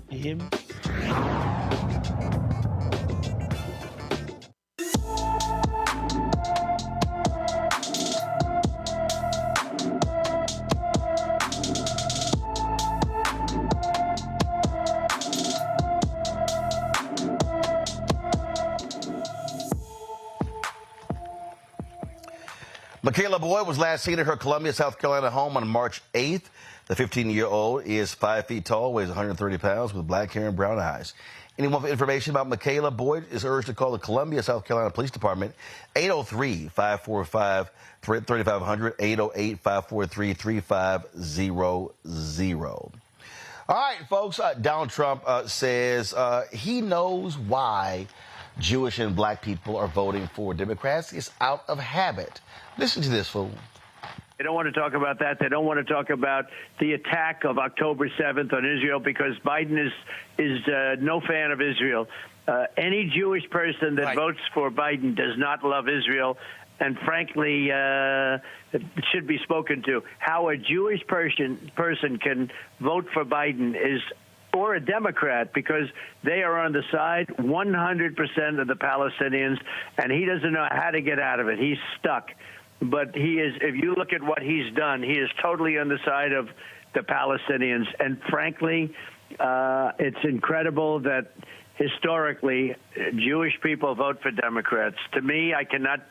You hear me? Michaela Boyd was last seen at her Columbia, South Carolina home on March 8th. The 15-year-old is 5 feet tall, weighs 130 pounds, with black hair and brown eyes. Anyone with information about Michaela Boyd is urged to call the Columbia, South Carolina Police Department, 803-545-3500, 808-543-3500. All right, folks, Donald Trump says he knows why Jewish and black people are voting for Democrats. It's out of habit. Listen to this, fool. They don't want to talk about that. They don't want to talk about the attack of October 7th on Israel because Biden is no fan of Israel. Any Jewish person that votes for Biden does not love Israel, and frankly, it should be spoken to. How a Jewish person can vote for Biden or a Democrat, because they are on the side 100% of the Palestinians, and he doesn't know how to get out of it. He's stuck. But he is, if you look at what he's done, he is totally on the side of the Palestinians. And frankly, it's incredible that historically Jewish people vote for Democrats. To me, I cannot,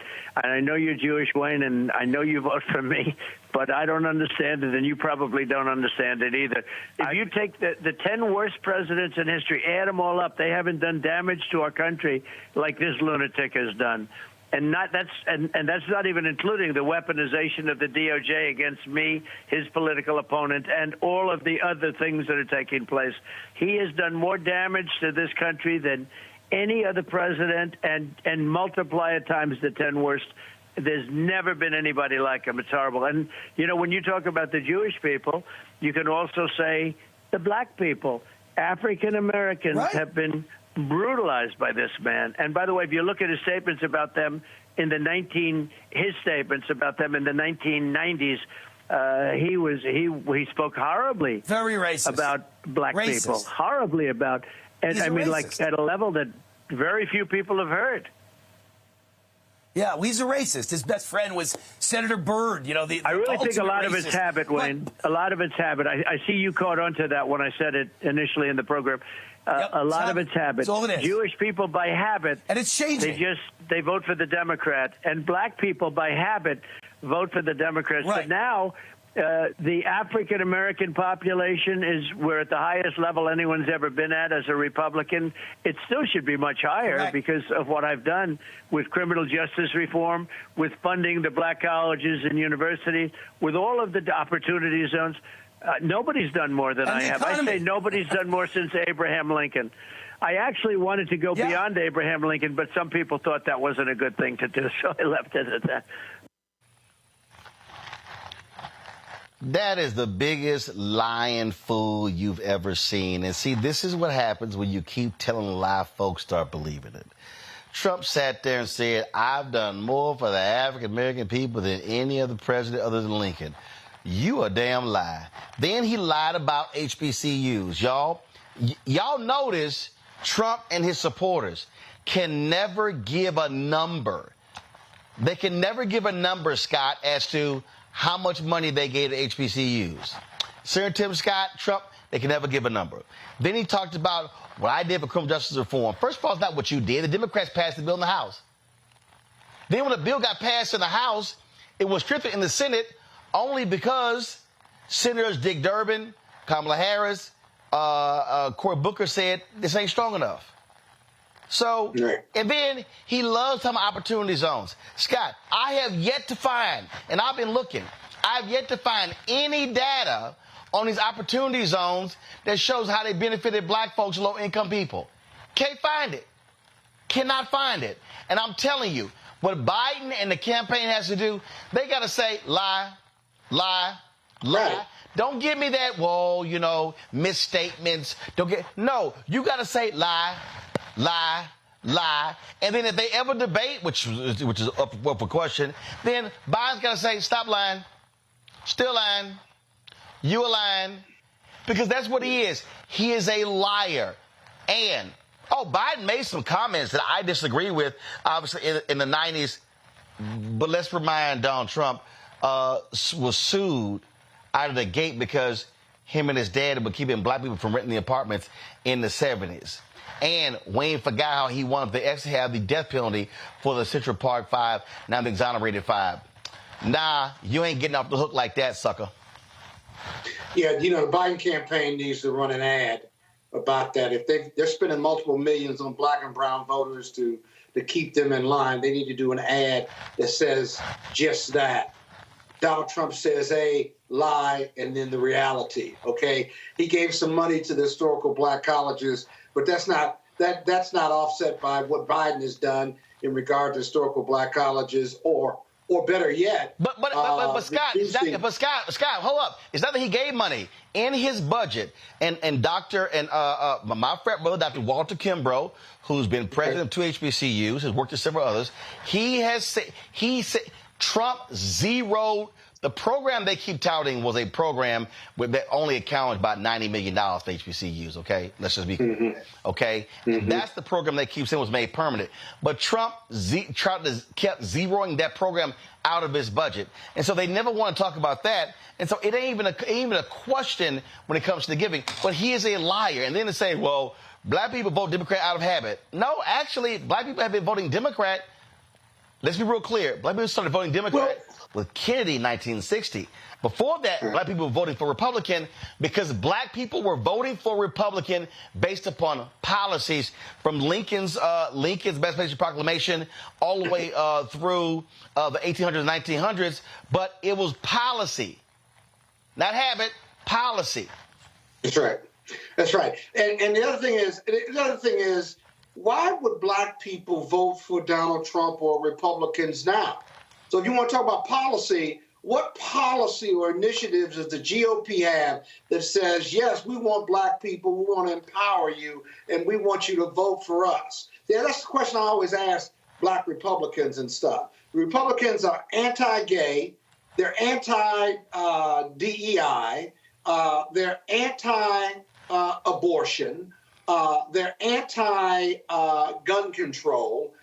and I know you're Jewish, Wayne, and I know you vote for me, but I don't understand it, and you probably don't understand it either. If you take the 10 worst presidents in history, add them all up, they haven't done damage to our country like this lunatic has done. And that's not even including the weaponization of the DOJ against me, his political opponent, and all of the other things that are taking place. He has done more damage to this country than any other president, and multiply it times the 10 worst. There's never been anybody like him. It's horrible. And, you know, when you talk about the Jewish people, you can also say the black people. African Americans have been brutalized by this man. And by the way, if you look at his statements about them in the 1990s, he spoke horribly, very racist about black people, horribly about. And I mean, like at a level that very few people have heard. Yeah, well, he's a racist. His best friend was Senator Byrd. You know, I really think a lot of it's habit, Wayne. A lot of it's habit. I see you caught on to that when I said it initially in the program. A lot of it's habit. That's all it is. Jewish people by habit, and it's changing. They vote for the Democrat, and black people by habit vote for the Democrats. Right. But now the African American population we're at the highest level anyone's ever been at as a Republican. It still should be much higher because of what I've done with criminal justice reform, with funding the black colleges and universities, with all of the opportunity zones. Nobody's done more than I have. I say nobody's done more since Abraham Lincoln. I actually wanted to go beyond Abraham Lincoln, but some people thought that wasn't a good thing to do, so I left it at that. That is the biggest lying fool you've ever seen. And see, this is what happens when you keep telling a lie, folks start believing it. Trump sat there and said, I've done more for the African-American people than any other president other than Lincoln. You a damn lie. Then he lied about HBCUs. Y'all notice Trump and his supporters can never give a number. They can never give a number, Scott, as to how much money they gave to HBCUs. Senator Tim Scott, Trump, they can never give a number. Then he talked about what I did for criminal justice reform. First of all, it's not what you did. The Democrats passed the bill in the House. Then when the bill got passed in the House, it was stripped in the Senate only because Senators Dick Durbin, Kamala Harris, Cory Booker said this ain't strong enough. So, and then he loves talking about opportunity zones. Scott, I have yet to find, and I've been looking, I've yet to find any data on these opportunity zones that shows how they benefited black folks and low-income people. Can't find it. Cannot find it. And I'm telling you, what Biden and the campaign has to do, they got to say lie, lie, lie. Right. Don't give me that, well, you know, misstatements. No, you got to say lie, lie, lie. And then if they ever debate, which is up for question, then Biden's got to say, stop lying, still lying, you a lying, because that's what he is. He is a liar. And, Biden made some comments that I disagree with, obviously, in the 90s. But let's remind Donald Trump was sued out of the gate because him and his dad were keeping black people from renting the apartments in the 70s. And Wayne forgot how he wanted to actually have the death penalty for the Central Park 5, now the exonerated 5. Nah, you ain't getting off the hook like that, sucker. Yeah, you know, the Biden campaign needs to run an ad about that. If they're spending multiple millions on black and brown voters to keep them in line, they need to do an ad that says just that. Donald Trump says A, lie, and then the reality, okay? He gave some money to the historical black colleges, but that's not offset by what Biden has done in regard to historical black colleges or better yet. But Scott, hold up. It's not that he gave money in his budget. And my frat brother, Dr. Walter Kimbrough, who's been president of 2 HBCUs, has worked at several others. He said Trump zeroed. The program they keep touting was a program that only accounted about $90 million for HBCUs, okay? Let's just be clear, okay? And that's the program they keep saying was made permanent. But Trump kept zeroing that program out of his budget. And so they never want to talk about that. And so it ain't even a question when it comes to the giving. But he is a liar. And then to say, well, black people vote Democrat out of habit. No, actually, black people have been voting Democrat. Let's be real clear. Black people started voting Democrat with Kennedy in 1960. Before that, black people were voting for Republican because black people were voting for Republican based upon policies from Lincoln's Emancipation Proclamation all the way through the 1800s and 1900s. But it was policy, not habit, policy. That's right. That's right. And the other thing is, why would black people vote for Donald Trump or Republicans now? So if you want to talk about policy, what policy or initiatives does the GOP have that says, yes, we want black people, we want to empower you, and we want you to vote for us? Yeah, that's the question I always ask black Republicans and stuff. The Republicans are anti-gay, they're anti-DEI, they're anti-abortion. They're anti-gun control.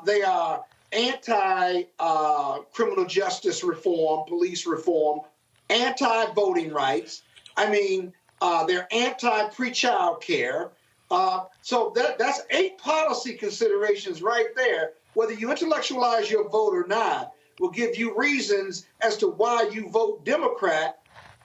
They are anti-criminal justice reform, police reform, anti-voting rights. I mean, they're anti-pre-child care. So that's 8 policy considerations right there. Whether you intellectualize your vote or not will give you reasons as to why you vote Democrat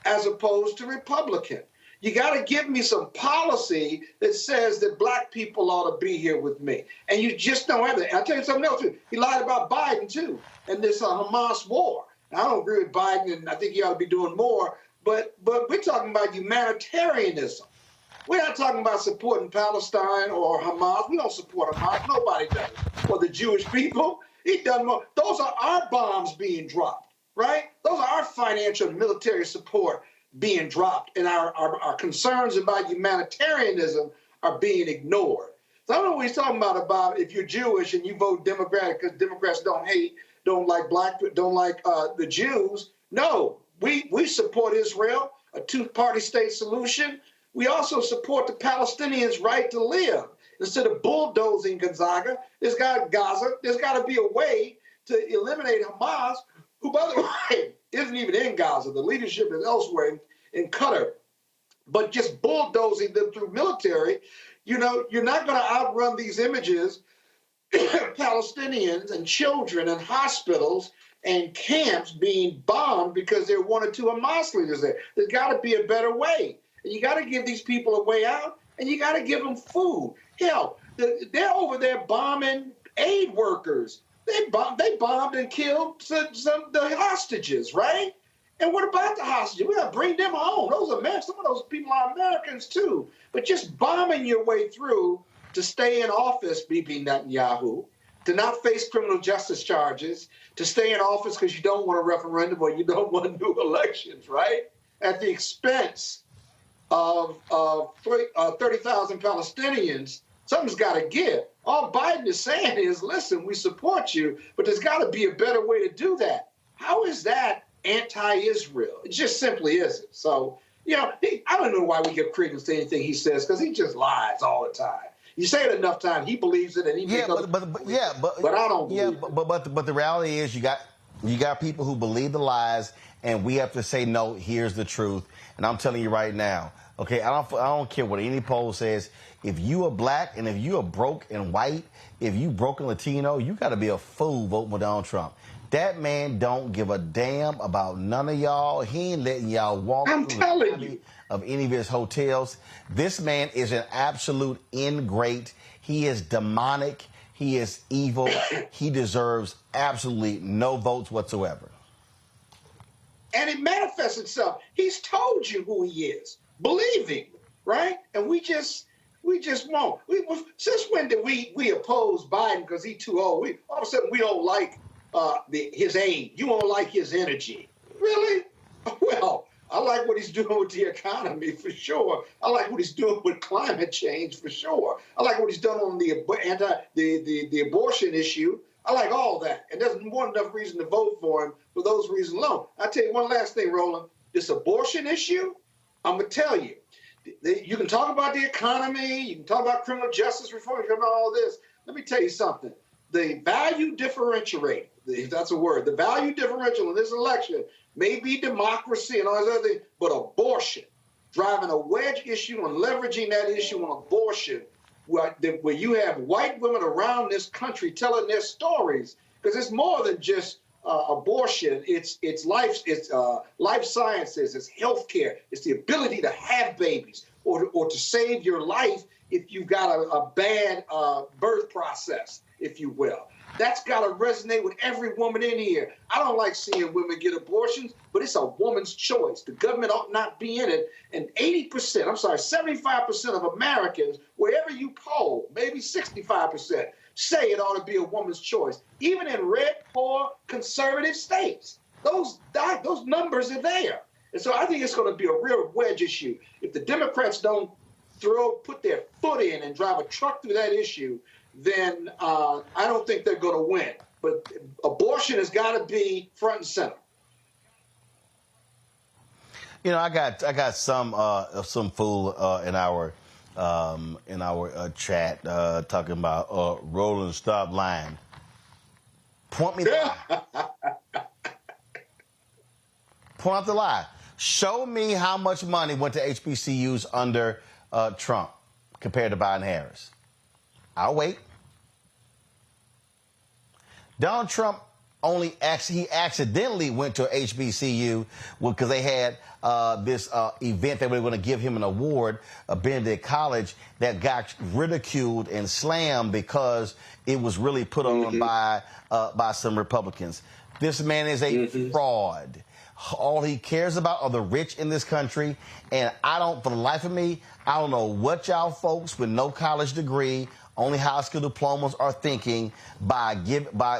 as opposed to Republican. You got to give me some policy that says that black people ought to be here with me. And you just don't have that. I'll tell you something else, too. He lied about Biden, too, and this Hamas war. Now, I don't agree with Biden, and I think he ought to be doing more, but we're talking about humanitarianism. We're not talking about supporting Palestine or Hamas. We don't support Hamas. Nobody does. Or the Jewish people. He done more. Those are our bombs being dropped, right? Those are our financial and military support being dropped, and our concerns about humanitarianism are being ignored. So I don't know what he's talking about if you're Jewish and you vote Democratic because Democrats don't like the Jews. No, we support Israel, a 2-party state solution. We also support the Palestinians' right to live. Instead of bulldozing Gaza, there's got to be a way to eliminate Hamas, who, by the way, isn't even in Gaza. The leadership is elsewhere in Qatar. But just bulldozing them through military, you're not going to outrun these images, Palestinians and children and hospitals and camps being bombed because there are 1 or 2 Hamas leaders there. There's got to be a better way. And you got to give these people a way out, and you got to give them food. Hell, they're over there bombing aid workers. They bombed and killed the hostages, right? And what about the hostages? We got to bring them home. Those are Americans. Some of those people are Americans too. But just bombing your way through to stay in office, Bibi Netanyahu, to not face criminal justice charges, to stay in office because you don't want a referendum or you don't want new elections, right? At the expense of 30,000 Palestinians, something's got to give. All Biden is saying is, listen, we support you, but there's got to be a better way to do that. How is that anti-Israel? It just simply isn't. So, I don't know why we give credence to anything he says, because he just lies all the time. You say it enough times, he believes it, and he but I don't believe it. But the reality is you got people who believe the lies, and we have to say, no, here's the truth. And I'm telling you right now, okay, I don't care what any poll says. If you are black and if you are broke and white, if you broke and Latino, you got to be a fool voting for Donald Trump. That man don't give a damn about none of y'all. He ain't letting y'all walk through the lobby of any of his hotels. This man is an absolute ingrate. He is demonic. He is evil. He deserves absolutely no votes whatsoever. And it manifests itself. He's told you who he is. Believe him, right? And we just won't. Since when did we oppose Biden because he's too old? All of a sudden we don't like his age. You won't like his energy. Really? Well, I like what he's doing with the economy for sure. I like what he's doing with climate change for sure. I like what he's done on the abortion issue. I like all that. And there's more than enough reason to vote for him for those reasons alone. I'll tell you one last thing, Roland. This abortion issue, I'm going to tell you, you can talk about the economy, you can talk about criminal justice reform, you can talk about all this. Let me tell you something. The value differential, if that's a word, the value differential in this election may be democracy and all those other things, but abortion, driving a wedge issue and leveraging that issue on abortion, where you have white women around this country telling their stories, because it's more than just abortion. It's life sciences, it's healthcare, it's the ability to have babies or to save your life if you've got a bad birth process, if you will. That's got to resonate with every woman in here. I don't like seeing women get abortions, but it's a woman's choice. The government ought not be in it. And 75% of Americans, wherever you poll, maybe 65%, say it ought to be a woman's choice. Even in red, poor, conservative states, those numbers are there. And so I think it's going to be a real wedge issue. If the Democrats don't put their foot in and drive a truck through that issue, then I don't think they're going to win. But abortion has got to be front and center. You know, I got some fool in our in our chat talking about Roland, stop lying. Point me the lie. Point out the lie. Show me how much money went to HBCUs under Trump compared to Biden-Harris. I'll wait. Donald Trump he accidentally went to a HBCU because they had this event that we were going to give him an award, Benedict College, that got ridiculed and slammed because it was really put on by some Republicans. This man is a fraud. All he cares about are the rich in this country, and for the life of me, I don't know what y'all folks with no college degree, only high school diplomas are thinking by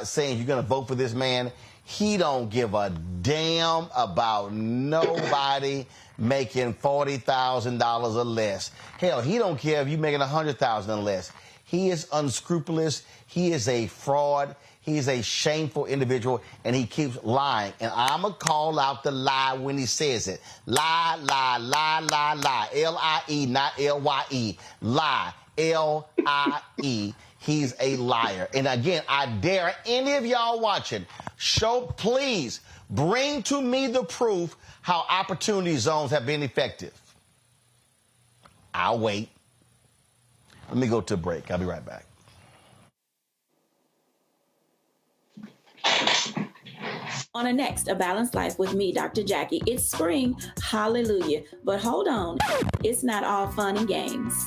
saying you're going to vote for this man. He don't give a damn about nobody making $40,000 or less. Hell, he don't care if you're making $100,000 or less. He is unscrupulous. He is a fraud. He is a shameful individual, and he keeps lying. And I'm going to call out the lie when he says it. Lie, lie, lie, lie, lie. L-I-E, not L-Y-E. Lie. L-I-E. He's a liar. And again, I dare any of y'all watching, please bring to me the proof how opportunity zones have been effective. I'll wait. Let me go to a break. I'll be right back. On the next A Balanced Life with me, Dr. Jackie. It's spring, hallelujah. But hold on, it's not all fun and games.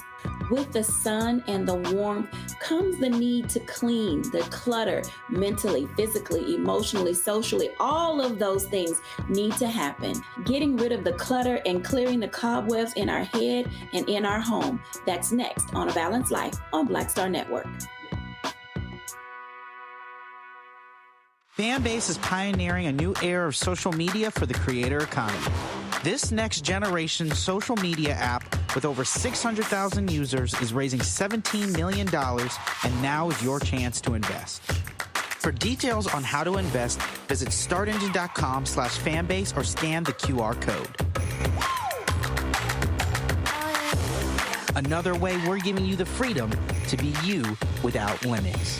With the sun and the warmth comes the need to clean, the clutter, mentally, physically, emotionally, socially. All of those things need to happen. Getting rid of the clutter and clearing the cobwebs in our head and in our home. That's next on A Balanced Life on Black Star Network. Fanbase is pioneering a new era of social media for the creator economy. This next generation social media app with over 600,000 users is raising $17 million, and now is your chance to invest. For details on how to invest, visit startengine.com/fanbase or scan the QR code. Another way we're giving you the freedom to be you without limits.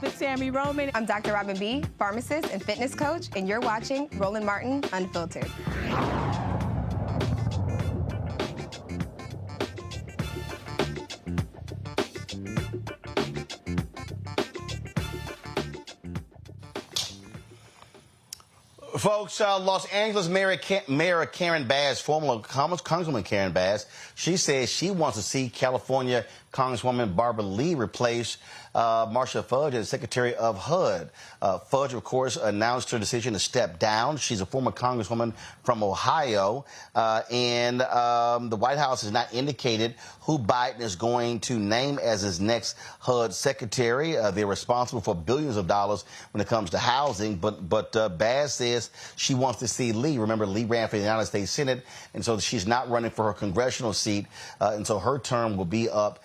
With Sammy Roman. I'm Dr. Robin B., pharmacist and fitness coach, and you're watching Roland Martin Unfiltered. Folks, Los Angeles Mayor Karen Bass, former Congresswoman Karen Bass, she says she wants to see California Congresswoman Barbara Lee replace Marcia Fudge as Secretary of HUD. Fudge, of course, announced her decision to step down. She's a former Congresswoman from Ohio, and the White House has not indicated who Biden is going to name as his next HUD secretary. They're responsible for billions of dollars when it comes to housing, but Bass says she wants to see Lee. Remember, Lee ran for the United States Senate, and so she's not running for her congressional seat, and so her term will be up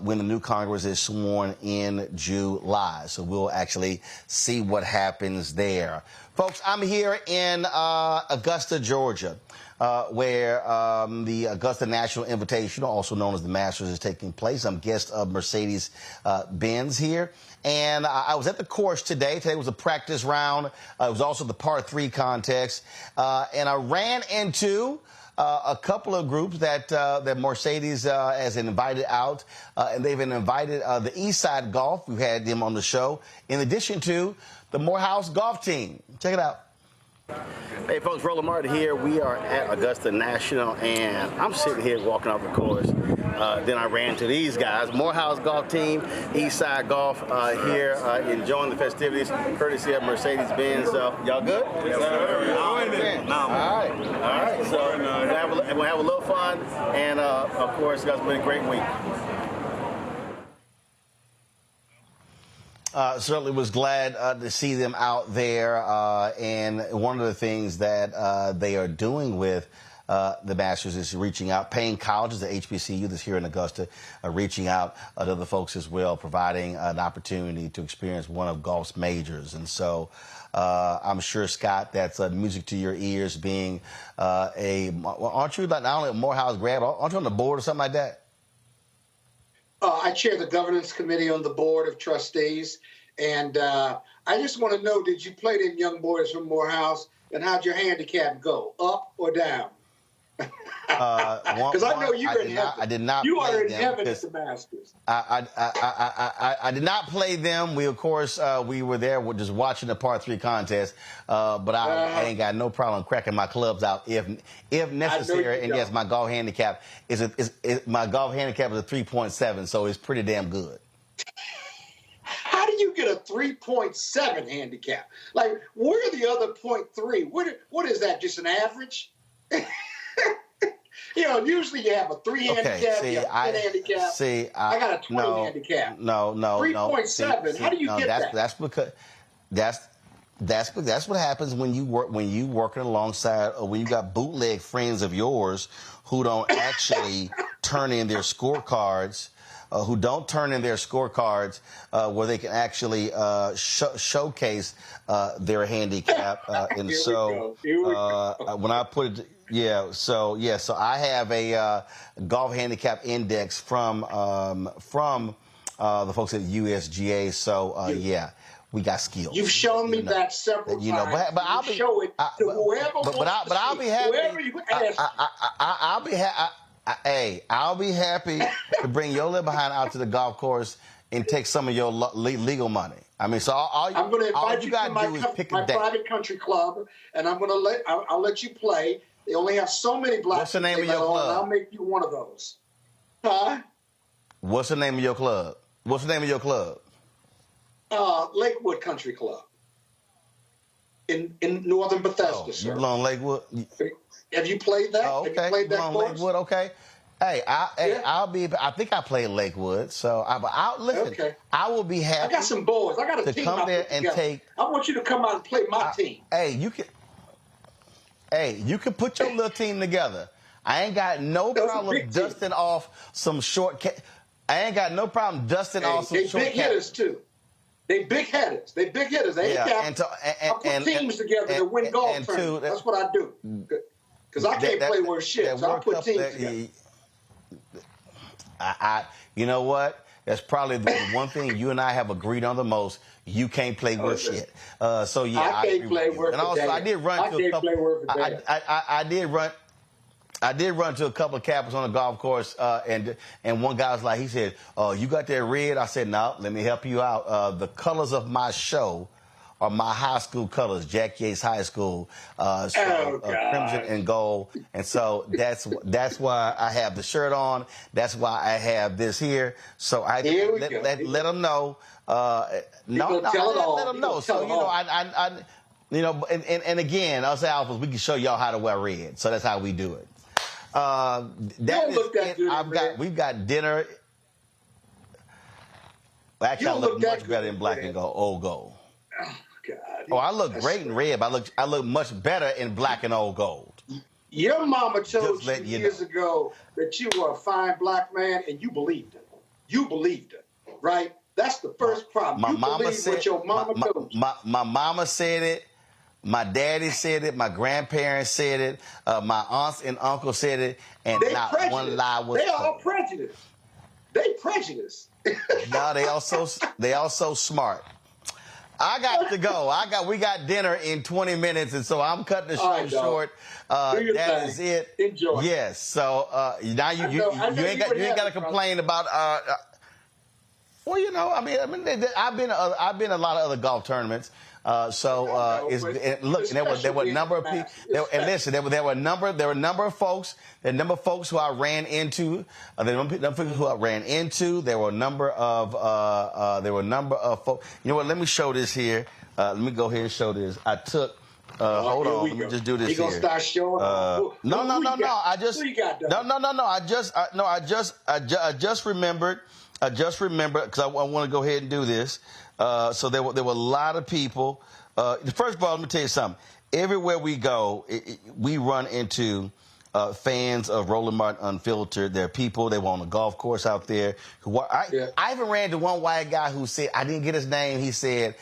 when the new Congress is sworn in July. So we'll actually see what happens there. Folks, I'm here in Augusta, Georgia, where the Augusta National Invitational, also known as the Masters, is taking place. I'm guest of Mercedes-Benz here. And I was at the course today. Today was a practice round. It was also the par 3 contest. And I ran into a couple of groups that Mercedes has invited out, and they've invited the East Side Golf. We've had them on the show, in addition to the Morehouse Golf Team. Check it out. Hey, folks, Roland Martin here. We are at Augusta National, and I'm sitting here walking off the course. Then I ran to these guys, Morehouse Golf Team, East Side Golf, here enjoying the festivities, courtesy of Mercedes-Benz. Y'all good? Yes, sir. All right. So we'll have a little fun, and of course, it's been a great week. Certainly was glad to see them out there, and one of the things that they are doing with the Masters is reaching out, paying colleges, the HBCU that's here in Augusta, reaching out to other folks as well, providing an opportunity to experience one of golf's majors. And so I'm sure, Scott, that's music to your ears, being aren't you not only a Morehouse grad, aren't you on the board or something like that? I chair the governance committee on the board of trustees, and I just want to know, did you play them young boys from Morehouse, and how'd your handicap go, up or down? Because I know you're in heaven. I did not. You play are in them heaven at the Masters. I did not play them. We, of course, we were there just watching the par 3 contest. But I ain't got no problem cracking my clubs out if necessary. And yes, my golf handicap is a 3.7, so it's pretty damn good. How do you get a 3.7 handicap? Like, where are the other 0.3? What is that? Just an average? You know, usually you have a 3 handicap, you have a 10 handicap. I got a 20 handicap. No. 3.7. How do you get that? That's because that's what happens when you working alongside, or when you got bootleg friends of yours who don't actually turn in their scorecards. Where they can actually showcase their handicap. And so when I put it, so I have a golf handicap index from the folks at USGA. So we got skills. You've shown me that several times. But I'll show it to whoever. But I'll be happy. Whoever you ask. I'll be happy. Hey, I'll be happy to bring your little behind out to the golf course and take some of your legal money. I mean, so I'm going to invite you to my private country club, and I'll let you play. They only have so many blacks. What's the name of your club? I'll make you one of those. Huh? What's the name of your club? Lakewood Country Club in northern Bethesda, sir. You belong Lakewood? Have you played that? Oh, okay. Have you played that course? Lakewood, okay. Hey, I think I played Lakewood, so listen. Okay. I will be happy. I got some boys. I got a team come there and take. I want you to come out and play my team. You can put your little team together. I ain't got no problem dusting off some short. I ain't got no problem dusting off some short. They big hitters too. They big hitters. They ain't I put teams together to win golf tournaments. That's what I do. Because I can't play worth shit, so I put teams together. You know what? That's probably the one thing you and I have agreed on the most. You can't play worth shit. I can't play worth. And also, I did run to a couple. I did run to a couple of cappers on the golf course, and one guy was like, he said, "You got that red?" I said, "No, let me help you out. The colors of my show are my high school colors, Jack Yates High School, crimson and gold, and so that's why I have the shirt on. That's why I have this here. So I let them know. Let them know. So and again, us alphas, we can show y'all how to wear red. So that's how we do it. We've got dinner. Actually, I look much better in black and gold, old gold. Oh, God. Oh, I look great in red, but I look much better in black and old gold. Your mama told you years ago that you were a fine black man, and you believed it. You believed it, right? That's the first problem. My mama said your mama told you. My mama said it. My daddy said it. My grandparents said it. My aunts and uncles said it. And not one lie was told. They all prejudiced. They prejudiced. No, they also smart. I got to go. We got dinner in 20 minutes, and so I'm cutting the show short. That is it. Enjoy. Yes. So now you ain't got to complain about. Well, I mean, I've been a lot of other golf tournaments. There were a number of people. There were a number of folks. There were a number of folks who I ran into. There were a number of people who I ran into. There were a number of folks. You know what? Let me show this here. Let me go here and show this. I took Hold on, let me just do this here. He gonna start showing. No. I just who you got, no. I just remembered. Because I want to go ahead and do this. So there were a lot of people. First of all, let me tell you something. Everywhere we go, we run into fans of Roland Martin Unfiltered. There are people, they were on the golf course out there. I even ran to one white guy who said, I didn't get his name. He said,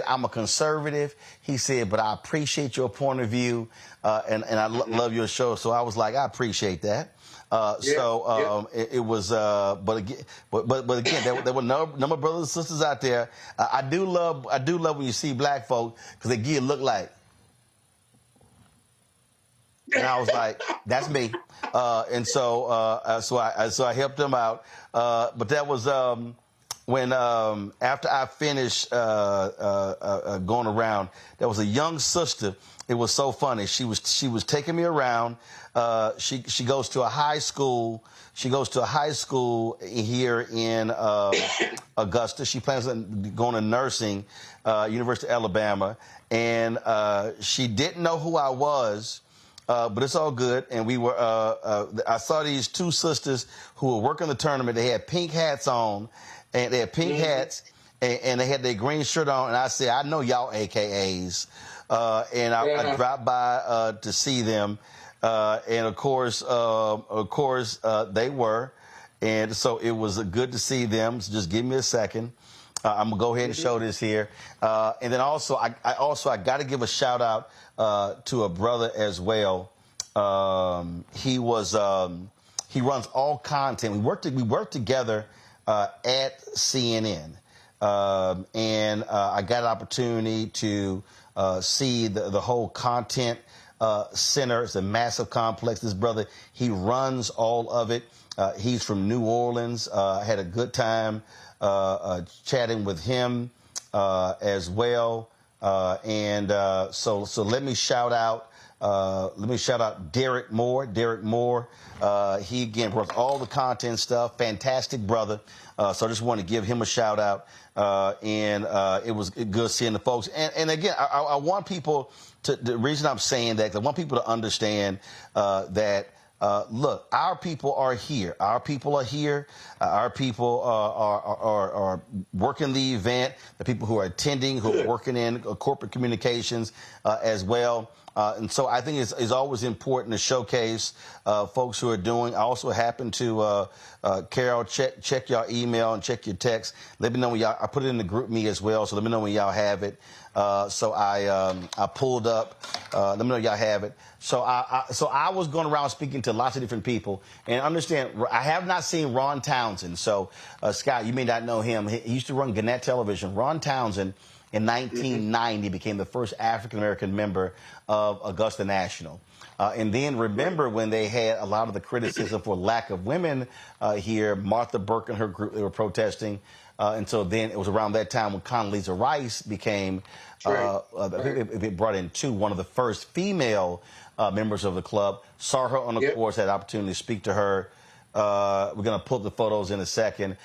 I'm a conservative. He said, but I appreciate your point of view, and I love your show. So I was like, I appreciate that. It was, but again, there were number of brothers and sisters out there. I do love when you see black folk because they give you a look like. And I was like, that's me. So I helped them out. But that was when after I finished going around, there was a young sister. It was so funny. She was taking me around. She goes to a high school. She goes to a high school here in Augusta. She plans on going to nursing, University of Alabama. And she didn't know who I was. But it's all good. And we were, I saw these two sisters who were working the tournament. They had pink hats on, and they had pink hats, and they had their green shirt on. And I said, I know y'all AKAs. I dropped by to see them. And of course, they were. And so it was good to see them. So just give me a second. I'm gonna go ahead and show this here. And then also, I got to give a shout out to a brother as well. He runs all content. We work together at CNN, and I got an opportunity to see the whole content center. It's a massive complex. This brother, he runs all of it. He's from New Orleans. I had a good time chatting with him as well. So let me shout out Derek Moore. Derek Moore, he again runs all the content stuff. Fantastic brother. So I just want to give him a shout out. It was good seeing the folks. And again, I want people to, the reason I'm saying that, I want people to understand that look, our people are here. Our people are here. Our people are working the event. The people who are attending, who are working in corporate communications as well. And so I think it's always important to showcase folks who are doing. I also happen to, Carol, check your email and check your text. Let me know when y'all, I put it in the group me as well, so let me know when y'all have it. So I pulled up. Let me know y'all have it. So I was going around speaking to lots of different people, and understand I have not seen Ron Townsend. So Scott, you may not know him. He used to run Gannett Television. Ron Townsend in 1990 became the first African American member of Augusta National. And then remember when they had a lot of the criticism for lack of women here, Martha Burke and her group, they were protesting. And so then it was around that time when Condoleezza Rice became, they brought in one of the first female members of the club. Saw her on the course, had the opportunity to speak to her. We're going to pull the photos in a second.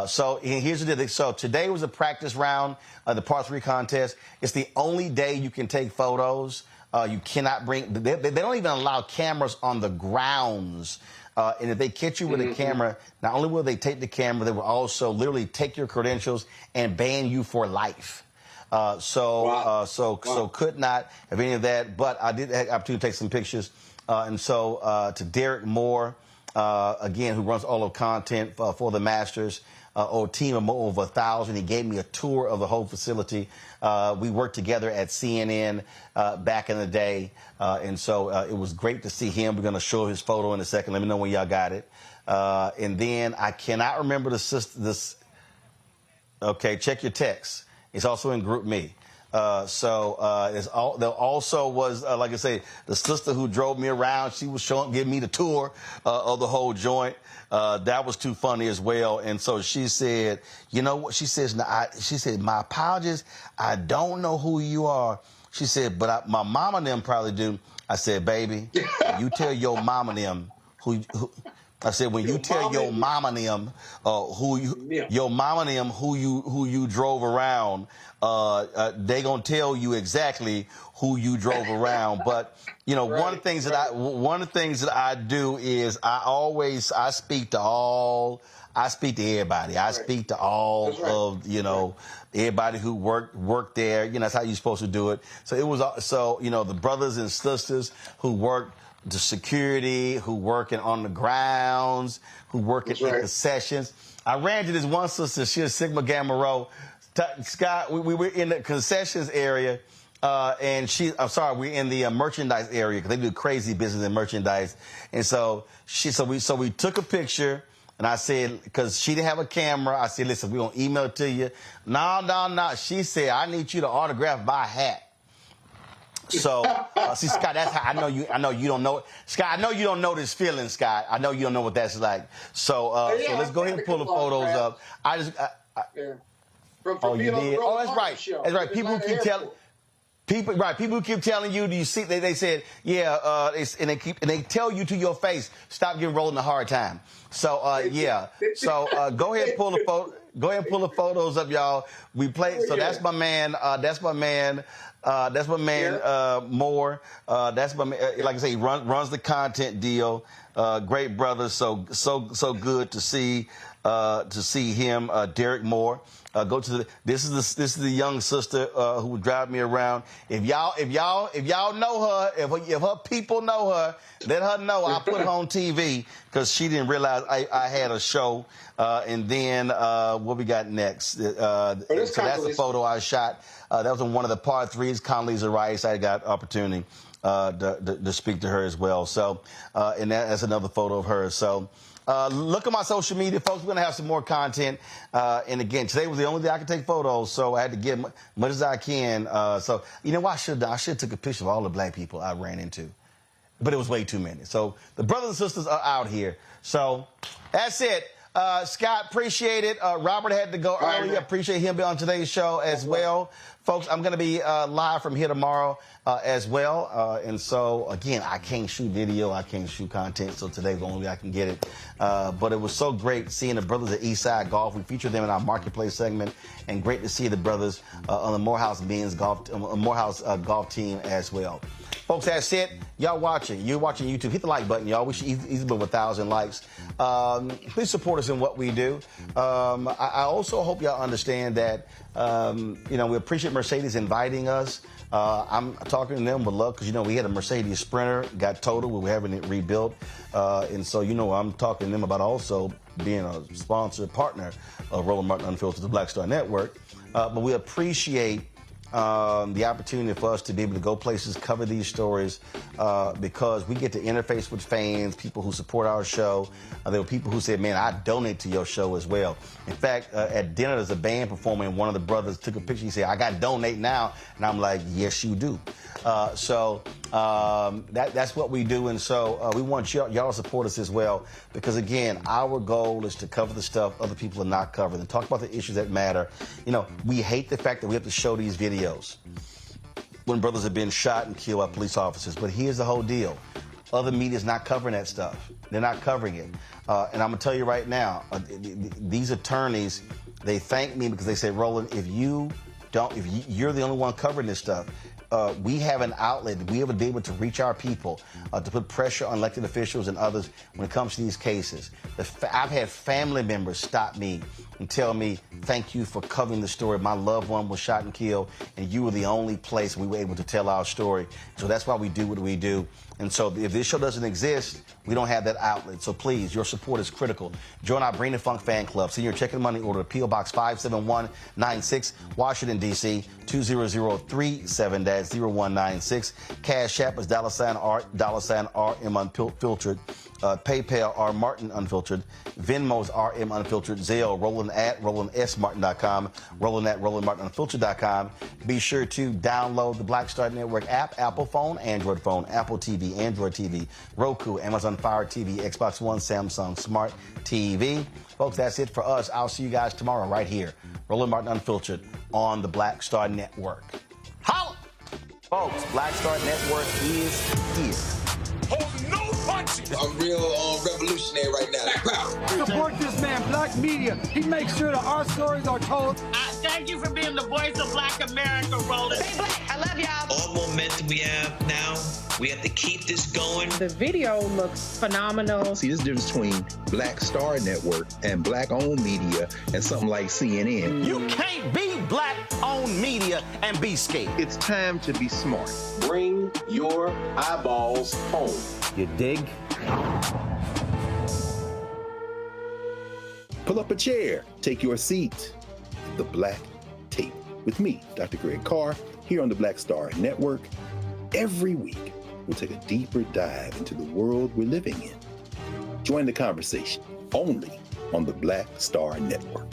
So here's the deal. So today was a practice round, the par 3 contest. It's the only day you can take photos. You cannot bring, they don't even allow cameras on the grounds. And if they catch you with a camera, not only will they take the camera, they will also literally take your credentials and ban you for life. So could not have any of that. But I did have the opportunity to take some pictures. To Derek Moore, again, who runs all of content for the Masters, a team of over 1,000. He gave me a tour of the whole facility. We worked together at CNN back in the day. It was great to see him. We're going to show his photo in a second. Let me know when y'all got it. And then I cannot remember this. Okay, check your text. It's also in Group Me. There also was, like I say, the sister who drove me around. She was giving me the tour of the whole joint. That was too funny as well. And so she said, you know what? She says, she said, my apologies. I don't know who you are. She said, but my mama and them probably do. I said, baby, you tell your mama and them who I said, when you tell your mama and them your mama and them who you drove around, they gonna tell you exactly who you drove around. But you know, one of the things that I do is I speak to everybody. I speak to all of, you know, everybody who worked there. You know, that's how you're supposed to do it. So it was the brothers and sisters who worked the security, who working on the grounds, who working in concessions. I ran to this one sister. She was Sigma Gamma Rho. Scott, we were in the concessions area, and we're in the merchandise area because they do crazy business in merchandise. And so we took a picture, and I said, because she didn't have a camera, I said, listen, we're going to email it to you. No. She said, I need you to autograph my hat. So, see, Scott, that's how I know you don't know. Scott, I know you don't know this feeling, Scott. I know you don't know what that's like. So let's go ahead and pull the photos up. You did? Oh, that's right. That's right. People keep telling. People keep telling you. Do you see? They said, yeah. And they tell you to your face, stop giving Roland a hard time. So yeah. So go ahead and pull the photo. Go ahead and pull the photos up, y'all. We played. So that's my man. That's my man. Moore. That's my man. Like I say, he runs the content deal. Great brother. So good to see him. Derek Moore. This is the young sister who would drive me around. If y'all know her, if her people know her, let her know. I put her on TV because she didn't realize I had a show. And then what we got next? So that's the photo I shot. That was on one of the part 3s. Condoleezza Rice. I got opportunity to speak to her as well. So and that's another photo of her. So. Look at my social media, folks. We're going to have some more content. And again, today was the only day I could take photos, so I had to get much as I can. So, you know what I should have done? I should have took a picture of all the black people I ran into. But it was way too many. So the brothers and sisters are out here. So that's it. Scott, appreciate it. Robert had to go early. Appreciate him being on today's show as well. Folks, I'm going to be live from here tomorrow as well. And so, again, I can't shoot video. I can't shoot content. So today's the only way I can get it. But it was so great seeing the brothers at Eastside Golf. We featured them in our Marketplace segment. And great to see the brothers on the Morehouse golf team as well. Folks, that's it. Y'all watching. You're watching YouTube. Hit the like button, y'all. We should easily be 1,000 likes. Please support us in what we do. I also hope y'all understand that, we appreciate Mercedes inviting us. I'm talking to them with love because, we had a Mercedes Sprinter, got totaled. We were having it rebuilt. And so, I'm talking to them about also being a sponsor partner of Roland Martin Unfiltered, the Black Star Network. But we appreciate the opportunity for us to be able to go places, cover these stories, because we get to interface with fans, people who support our show. There were people who said, man, I donate to your show as well. In fact, at dinner, there's a band performing, and one of the brothers took a picture. He said, I got to donate now. And I'm like, yes, you do. So that's what we do. And so we want y'all to support us as well, because, again, our goal is to cover the stuff other people are not covering and talk about the issues that matter. We hate the fact that we have to show these videos when brothers have been shot and killed by police officers. But here's the whole deal. Other media is not covering that stuff. They're not covering it. And I'm going to tell you right now, these attorneys, they thank me because they say, Roland, if you're the only one covering this stuff, we have an outlet. We have been able to reach our people, to put pressure on elected officials and others when it comes to these cases. I've had family members stop me and tell me, thank you for covering the story. My loved one was shot and killed, and you were the only place we were able to tell our story. So that's why we do what we do. And so if this show doesn't exist, we don't have that outlet. So please, your support is critical. Join our Bring the Funk fan club. Send your check and money order to P.O. Box 57196, Washington, D.C., 20037-0196. Cash App is $RM Unfiltered. PayPal, R Martin Unfiltered. Venmo's RM Unfiltered. Zelle, Roland at RolandSMartin.com. Roland at RolandMartinUnfiltered.com. Be sure to download the Black Star Network app, Apple phone, Android phone, Apple TV, Android TV, Roku, Amazon Fire TV, Xbox One, Samsung Smart TV. Folks, that's it for us. I'll see you guys tomorrow right here. Roland Martin Unfiltered on the Black Star Network. Holla! Folks, Black Star Network is here. Oh, no! punches. I'm real revolutionary right now. Support this man, Black Media. He makes sure that our stories are told. Thank you for being the voice of Black America, Roland. Stay black. I love y'all. All momentum we have now, we have to keep this going. The video looks phenomenal. See, there's a difference between Black Star Network and Black-owned media and something like CNN. You can't be Black-owned media and be scared. It's time to be smart. Bring your eyeballs home. You dig? Pull up a chair, take your seat. The Black Tape with me, Dr. Greg Carr, here on the Black Star Network. Every week, we'll take a deeper dive into the world we're living in. Join the conversation only on the Black Star Network.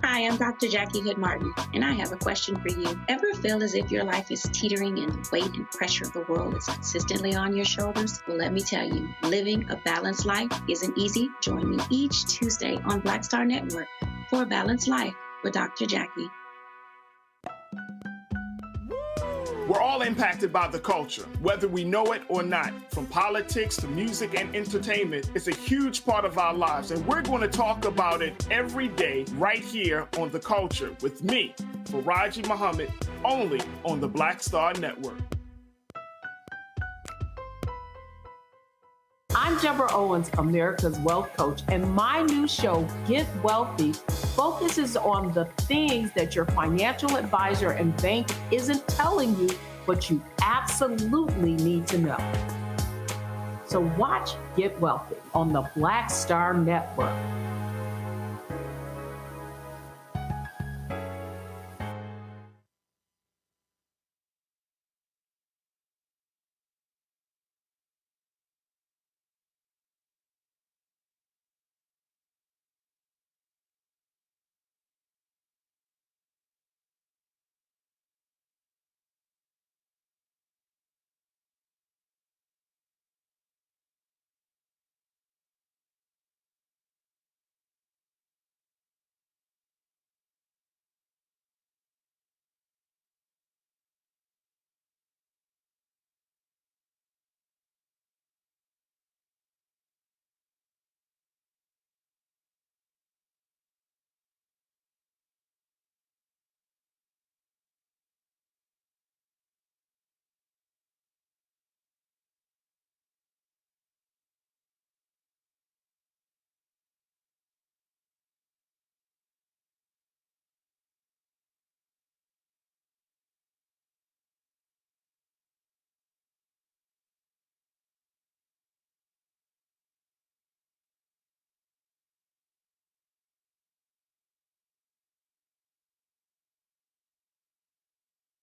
Hi, I'm Dr. Jackie Hood Martin, and I have a question for you. Ever feel as if your life is teetering and the weight and pressure of the world is consistently on your shoulders? Well, let me tell you, living a balanced life isn't easy. Join me each Tuesday on Black Star Network for A Balanced Life with Dr. Jackie. We're all impacted by the culture, whether we know it or not. From politics to music and entertainment, it's a huge part of our lives, and we're going to talk about it every day right here on The Culture with me, Faraji Muhammad, only on the Black Star Network. I'm Deborah Owens, America's Wealth Coach, and my new show, Get Wealthy, focuses on the things that your financial advisor and bank isn't telling you, but you absolutely need to know. So watch Get Wealthy on the Black Star Network.